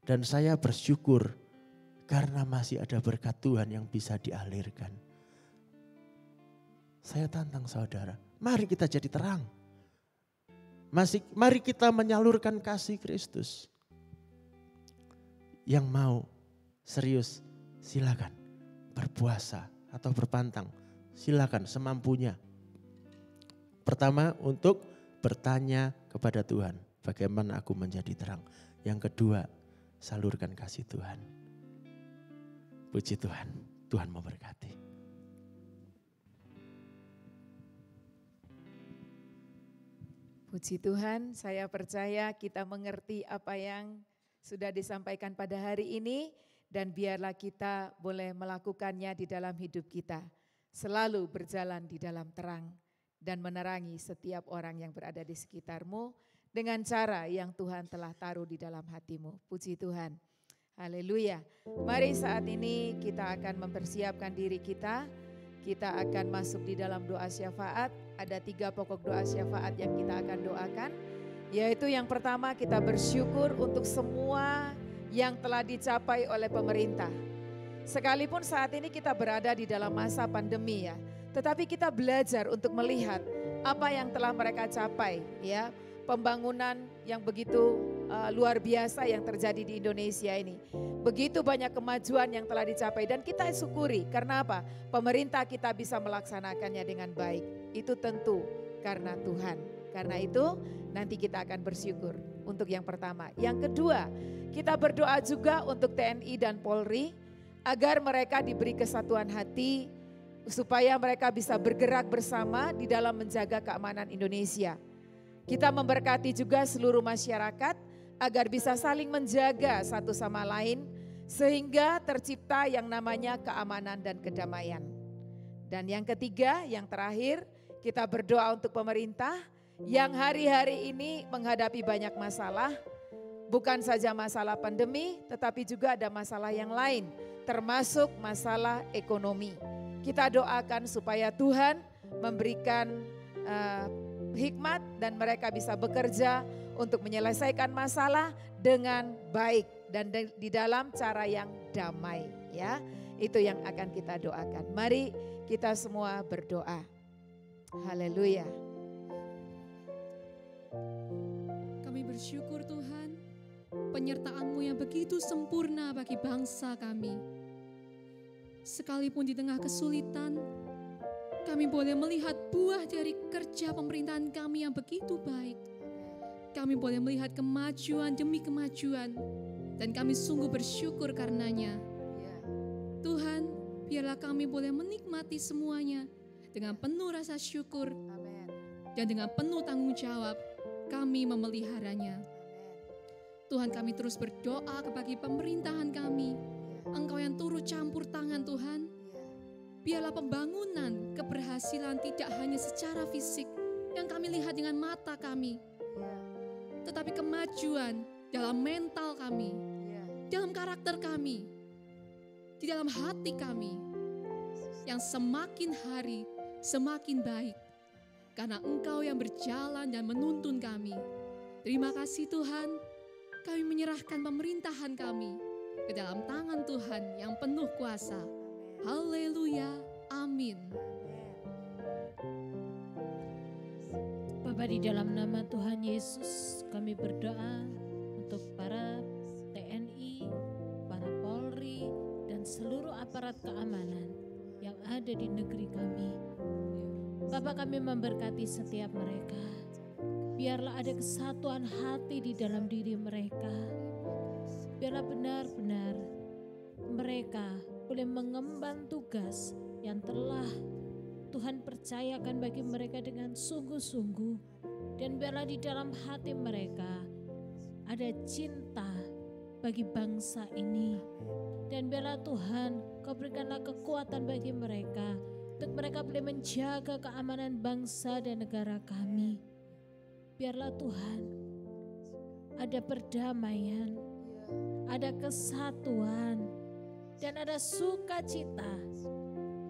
S4: Dan saya bersyukur karena masih ada berkat Tuhan yang bisa dialirkan. Saya tantang saudara, mari kita jadi terang. Mari kita menyalurkan kasih Kristus. Yang mau serius silakan berpuasa atau berpantang. Silakan semampunya. Pertama untuk bertanya kepada Tuhan. Bagaimana aku menjadi terang. Yang kedua salurkan kasih Tuhan. Puji Tuhan. Tuhan memberkati.
S1: Puji Tuhan, saya percaya kita mengerti apa yang sudah disampaikan pada hari ini dan biarlah kita boleh melakukannya di dalam hidup kita. Selalu berjalan di dalam terang dan menerangi setiap orang yang berada di sekitarmu dengan cara yang Tuhan telah taruh di dalam hatimu. Puji Tuhan. Haleluya. Mari saat ini kita akan mempersiapkan diri kita. Kita akan masuk di dalam doa syafaat. Ada 3 pokok doa syafaat yang kita akan doakan. Yaitu yang pertama kita bersyukur untuk semua yang telah dicapai oleh pemerintah. Sekalipun saat ini kita berada di dalam masa pandemi ya. Tetapi kita belajar untuk melihat apa yang telah mereka capai ya. Pembangunan yang begitu luar biasa yang terjadi di Indonesia ini. Begitu banyak kemajuan yang telah dicapai dan kita syukuri. Karena apa? Pemerintah kita bisa melaksanakannya dengan baik. Itu tentu karena Tuhan. Karena itu nanti kita akan bersyukur. untuk yang pertama. Yang kedua, kita berdoa juga untuk TNI dan Polri agar mereka diberi kesatuan hati supaya mereka bisa bergerak bersama di dalam menjaga keamanan Indonesia. Kita memberkati juga seluruh masyarakat agar bisa saling menjaga satu sama lain sehingga tercipta yang namanya keamanan dan kedamaian. Dan yang ketiga, yang terakhir, kita berdoa untuk pemerintah yang hari-hari ini menghadapi banyak masalah. Bukan saja masalah pandemi, tetapi juga ada masalah yang lain, termasuk masalah ekonomi. Kita doakan supaya Tuhan memberikan hikmat dan mereka bisa bekerja untuk menyelesaikan masalah dengan baik dan di dalam cara yang damai, ya. Itu yang akan kita doakan. Mari kita semua berdoa. Haleluya.
S5: Kami bersyukur Tuhan, penyertaan-Mu yang begitu sempurna bagi bangsa kami. Sekalipun di tengah kesulitan, kami boleh melihat buah dari kerja pemerintahan kami yang begitu baik. Kami boleh melihat kemajuan demi kemajuan, dan kami sungguh bersyukur karenanya. Tuhan, biarlah kami boleh menikmati semuanya dengan penuh rasa syukur dan dengan penuh tanggung jawab kami memeliharanya. Tuhan, kami terus berdoa bagi pemerintahan kami. Engkau yang turut campur tangan Tuhan. Biarlah pembangunan, keberhasilan tidak hanya secara fisik yang kami lihat dengan mata kami, tetapi kemajuan dalam mental kami, dalam karakter kami, di dalam hati kami yang semakin hari semakin baik karena Engkau yang berjalan dan menuntun kami. Terima kasih Tuhan, kami menyerahkan pemerintahan kami ke dalam tangan Tuhan yang penuh kuasa. Haleluya, amin.
S3: Bapa, di dalam nama Tuhan Yesus kami berdoa untuk para TNI, para Polri, dan seluruh aparat keamanan yang ada di negeri kami. Bapak, kami memberkati setiap mereka. Biarlah ada kesatuan hati di dalam diri mereka. Biarlah benar-benar mereka boleh mengemban tugas yang telah Tuhan percayakan bagi mereka dengan sungguh-sungguh. Dan biarlah di dalam hati mereka ada cinta bagi bangsa ini. Dan biarlah Tuhan, Kau berikanlah kekuatan bagi mereka untuk mereka boleh menjaga keamanan bangsa dan negara kami. Biarlah Tuhan ada perdamaian, ada kesatuan, dan ada sukacita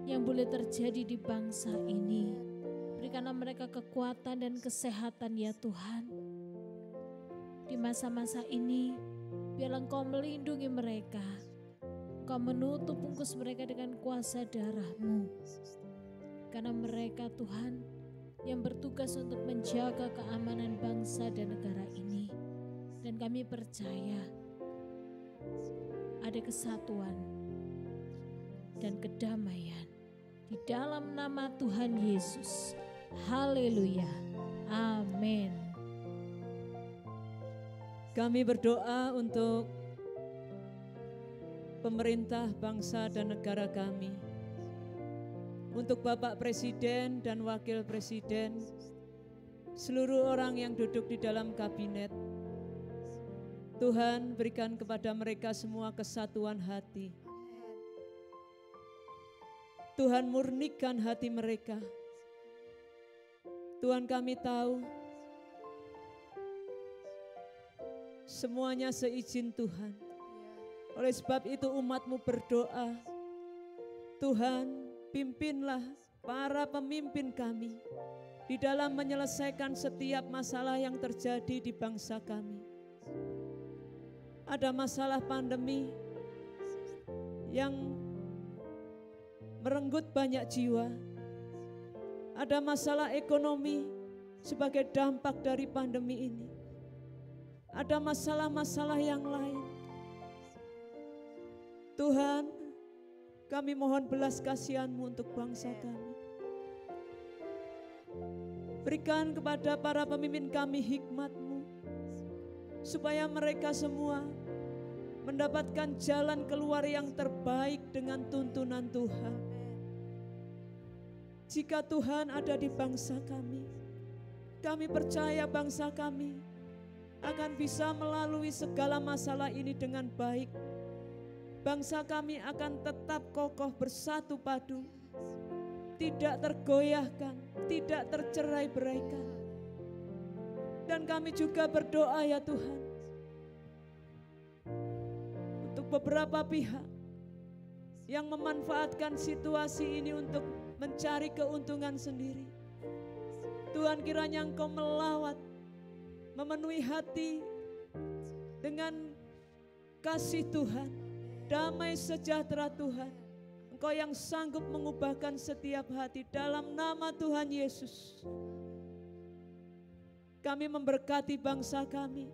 S3: yang boleh terjadi di bangsa ini. Berikanlah mereka kekuatan dan kesehatan ya Tuhan. Di masa-masa ini, biarlah Engkau melindungi mereka. Engkau menutup bungkus mereka dengan kuasa darah-Mu. Karena mereka Tuhan yang bertugas untuk menjaga keamanan bangsa dan negara ini. Dan kami percaya ada kesatuan dan kedamaian di dalam nama Tuhan Yesus. Haleluya. Amin.
S2: Kami berdoa untuk pemerintah bangsa dan negara kami. Untuk Bapak Presiden dan Wakil Presiden, seluruh orang yang duduk di dalam kabinet. Tuhan, berikan kepada mereka semua kesatuan hati. Tuhan, murnikan hati mereka. Tuhan, kami tahu semuanya seizin Tuhan. Oleh sebab itu umat-Mu berdoa, Tuhan, pimpinlah para pemimpin kami di dalam menyelesaikan setiap masalah yang terjadi di bangsa kami. Ada masalah pandemi yang merenggut banyak jiwa. Ada masalah ekonomi sebagai dampak dari pandemi ini. Ada masalah-masalah yang lain. Tuhan, kami mohon belas kasihan-Mu untuk bangsa kami. Berikan kepada para pemimpin kami hikmat-Mu. supaya mereka semua mendapatkan jalan keluar yang terbaik dengan tuntunan Tuhan. Jika Tuhan ada di bangsa kami percaya bangsa kami akan bisa melalui segala masalah ini dengan baik. Bangsa kami akan tetap kokoh bersatu padu, tidak tergoyahkan, tidak tercerai-beraikan. Dan kami juga berdoa ya Tuhan, untuk beberapa pihak yang memanfaatkan situasi ini untuk mencari keuntungan sendiri. Tuhan, kiranya Engkau melawat, memenuhi hati dengan kasih Tuhan, damai sejahtera Tuhan. Engkau yang sanggup mengubahkan setiap hati dalam nama Tuhan Yesus. Kami memberkati bangsa kami.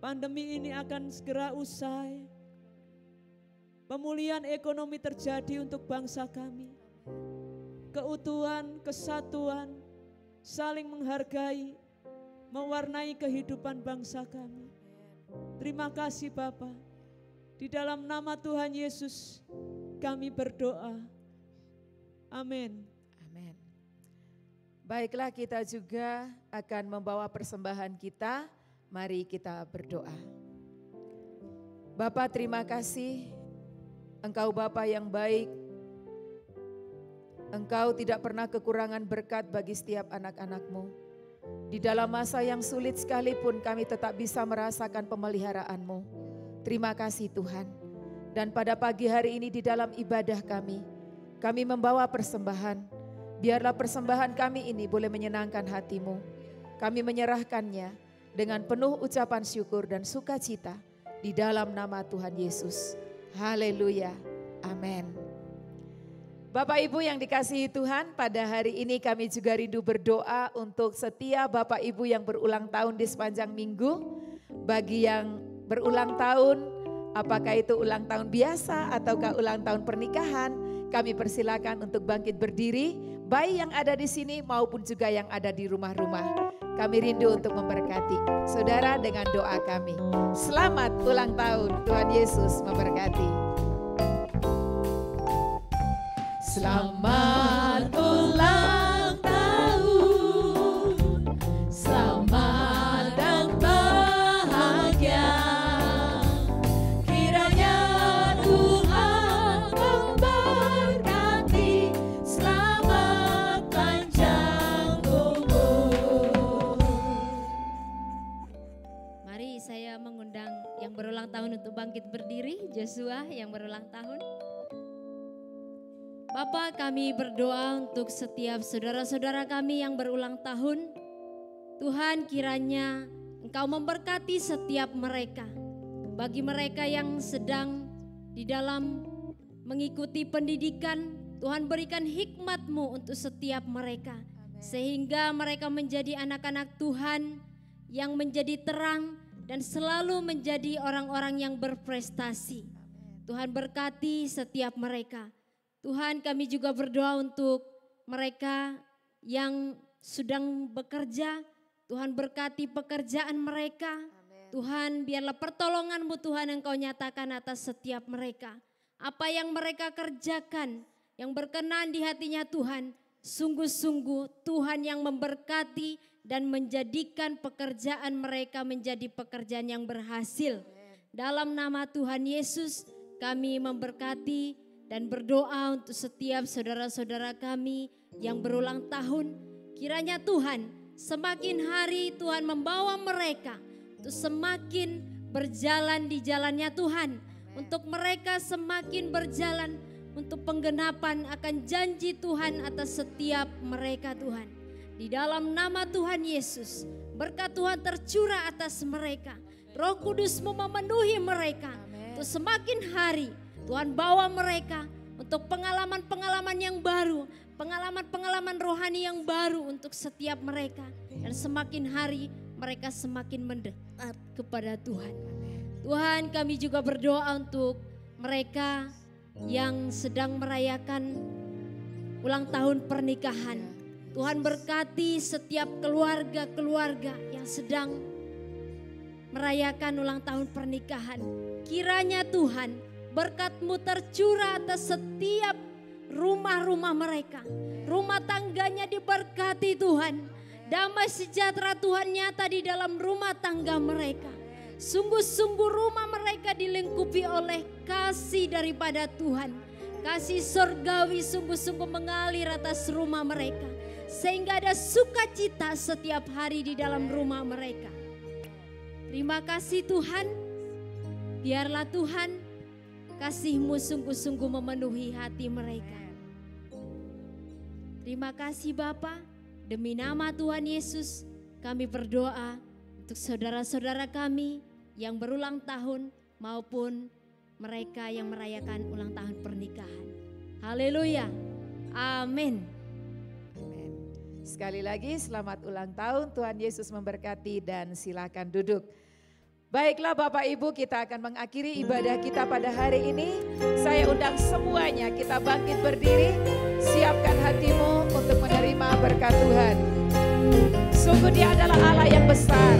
S2: Pandemi ini akan segera usai. Pemulihan ekonomi terjadi untuk bangsa kami. Keutuhan, kesatuan, saling menghargai, mewarnai kehidupan bangsa kami. Terima kasih Bapa. Di dalam nama Tuhan Yesus kami berdoa. Amin.
S1: Amin. Baiklah, kita juga akan membawa persembahan kita. Mari kita berdoa. Bapa, terima kasih. Engkau Bapa yang baik. Engkau tidak pernah kekurangan berkat bagi setiap anak-anak-Mu. Di dalam masa yang sulit sekalipun kami tetap bisa merasakan pemeliharaan-Mu. Terima kasih Tuhan. Dan pada pagi hari ini di dalam ibadah kami membawa persembahan. Biarlah persembahan kami ini boleh menyenangkan hati-Mu. Kami menyerahkannya dengan penuh ucapan syukur dan sukacita di dalam nama Tuhan Yesus. Haleluya. Amin. Bapak Ibu yang dikasihi Tuhan, pada hari ini kami juga rindu berdoa untuk setiap Bapak Ibu yang berulang tahun di sepanjang minggu. Bagi yang berulang tahun, apakah itu ulang tahun biasa ataukah ulang tahun pernikahan, kami persilakan untuk bangkit berdiri, baik yang ada di sini maupun juga yang ada di rumah-rumah. Kami rindu untuk memberkati saudara dengan doa kami. Selamat ulang tahun, Tuhan Yesus memberkati.
S3: Selamat ulang tahun, selamat dan bahagia. Kiranya Tuhan memberkati, selamat panjang umur.
S6: Mari saya mengundang yang berulang tahun untuk bangkit berdiri, Joshua yang berulang tahun. Bapa, kami berdoa untuk setiap saudara-saudara kami yang berulang tahun. Tuhan, kiranya Engkau memberkati setiap mereka. Bagi mereka yang sedang di dalam mengikuti pendidikan, Tuhan berikan hikmat-Mu untuk setiap mereka. Sehingga mereka menjadi anak-anak Tuhan yang menjadi terang dan selalu menjadi orang-orang yang berprestasi. Tuhan berkati setiap mereka. Tuhan, kami juga berdoa untuk mereka yang sedang bekerja. Tuhan berkati pekerjaan mereka. Tuhan, biarlah pertolongan-Mu Tuhan Engkau nyatakan atas setiap mereka. Apa yang mereka kerjakan yang berkenan di hatinya Tuhan, sungguh-sungguh Tuhan yang memberkati dan menjadikan pekerjaan mereka menjadi pekerjaan yang berhasil. Dalam nama Tuhan Yesus kami memberkati dan berdoa untuk setiap saudara-saudara kami yang berulang tahun. Kiranya Tuhan semakin hari Tuhan membawa mereka untuk semakin berjalan di jalannya Tuhan. Untuk mereka semakin berjalan untuk penggenapan akan janji Tuhan atas setiap mereka Tuhan. Di dalam nama Tuhan Yesus, berkat Tuhan tercurah atas mereka. Roh Kudus-Mu memenuhi mereka. Untuk semakin hari Tuhan bawa mereka untuk pengalaman-pengalaman yang baru, pengalaman-pengalaman rohani yang baru untuk setiap mereka. Dan semakin hari mereka semakin mendekat kepada Tuhan. Tuhan, kami juga berdoa untuk mereka yang sedang merayakan ulang tahun pernikahan. Tuhan berkati setiap keluarga-keluarga yang yang sedang merayakan ulang tahun pernikahan. Kiranya Tuhan berkat-Mu tercurah atas setiap rumah-rumah mereka. Rumah tangganya diberkati Tuhan. Damai sejahtera Tuhan nyata di dalam rumah tangga mereka. Sungguh-sungguh rumah mereka dilingkupi oleh kasih daripada Tuhan. Kasih surgawi sungguh-sungguh mengalir atas rumah mereka. Sehingga ada sukacita setiap hari di dalam rumah mereka. Terima kasih Tuhan. Biarlah Tuhan kasih-Mu sungguh-sungguh memenuhi hati mereka. Terima kasih Bapa. Demi nama Tuhan Yesus kami berdoa untuk saudara-saudara kami yang berulang tahun maupun mereka yang merayakan ulang tahun pernikahan. Haleluya. Amin.
S1: Amin. Sekali lagi selamat ulang tahun, Tuhan Yesus memberkati dan silakan duduk. Baiklah Bapak Ibu, kita akan mengakhiri ibadah kita pada hari ini. Saya undang semuanya, kita bangkit berdiri, siapkan hatimu untuk menerima berkat Tuhan. Sungguh Dia adalah Allah yang besar.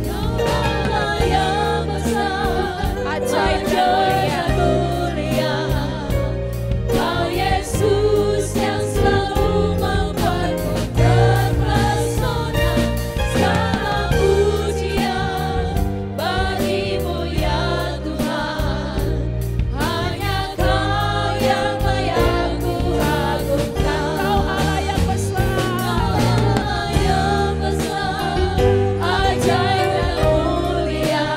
S3: Allah yang besar,
S1: Ajaib dan
S3: mulia. Kau Yesus yang selalu membuatku terpesona. Segala pujian bagimu ya Tuhan. Hanya Kau yang layak ku agungkan.
S1: Kau Allah yang besar.
S3: Allah yang besar, ajaib dan mulia.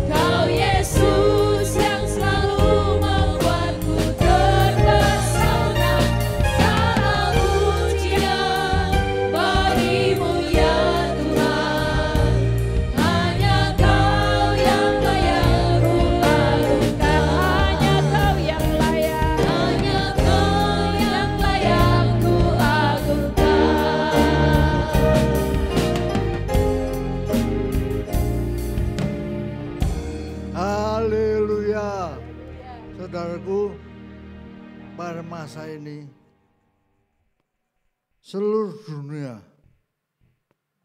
S3: Kau Yesus yang selalu membuatku terpesona. Segala pujian bagimu ya Tuhan. Hanya Kau yang layak ku agungkan.
S1: Hanya Kau yang layak.
S3: Hanya Kau yang layak ku agungkan.
S7: Haleluya. Saudaraku, pada masa ini seluruh dunia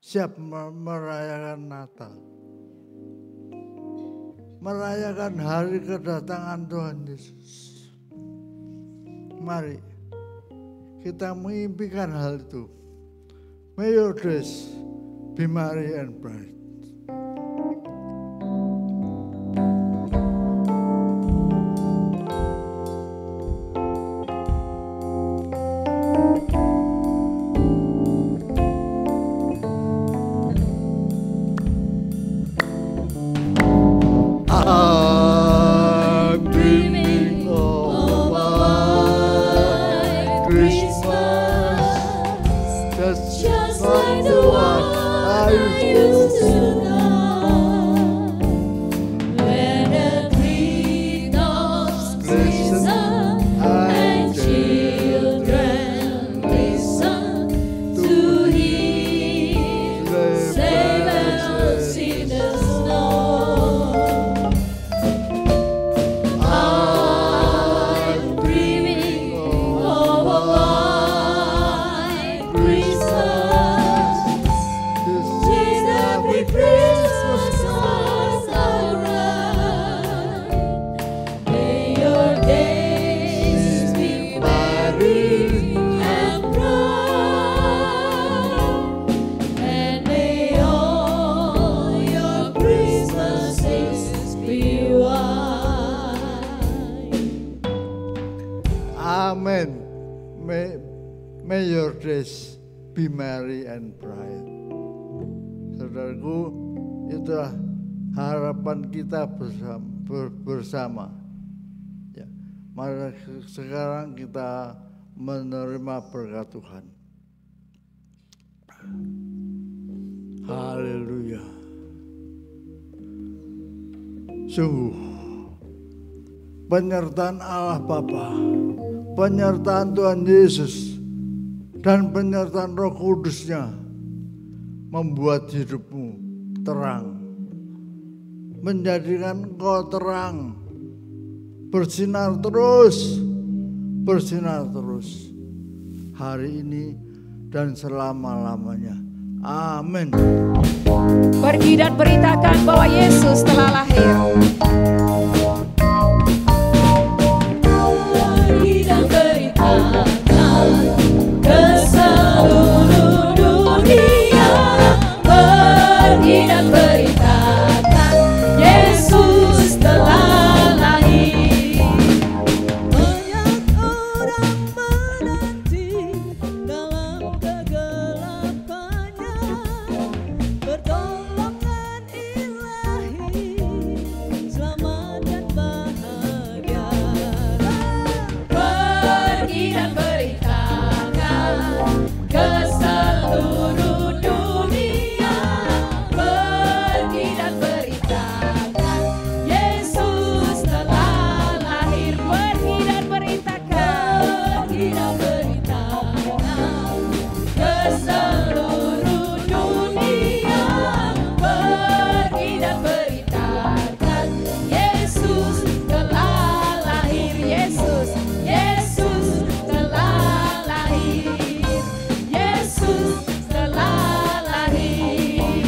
S7: siap merayakan Natal. Merayakan hari kedatangan Tuhan Yesus. Mari kita mengimpikan hal itu. May your days be merry and bright. I'm dreaming of a white Christmas, just like the one I used to know.
S3: When the treetops glisten and children listen to him sleigh bells in the snow. I'm dreaming of a white Christmas, just every Christmas stars around. May your days be merry and bright, and may all your Christmases be white.
S7: Amen. May your days be merry and bright. Saudaraku, itulah harapan kita bersama. Ya, mari sekarang kita menerima berkat Tuhan. Haleluya. Sungguh penyertaan Allah Bapa, penyertaan Tuhan Yesus, dan penyertaan Roh Kudus-Nya membuat hidupmu terang, menjadikan engkau terang, bersinar terus hari ini dan selama-lamanya. Amin.
S1: Pergi dan beritakan bahwa Yesus telah lahir.
S3: Pergi dan beritakan ke seluruh dunia. Pergi dan beritakan Yesus telah lahir. Banyak orang menanti dalam kegelapannya, pertolongan ilahi, selamat dan bahagia. Pergi dan beritakan ke seluruh dunia. Pergi dan beritakan Yesus telah lahir.
S1: Pergi dan beritakan.
S3: Pergi dan beritakan ke seluruh dunia. Pergi dan beritakan Yesus telah lahir. Yesus, Yesus telah lahir. Yesus telah lahir.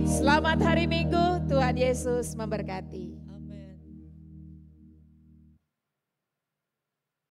S1: Selamat hari Minggu, Tuhan Yesus memberkati.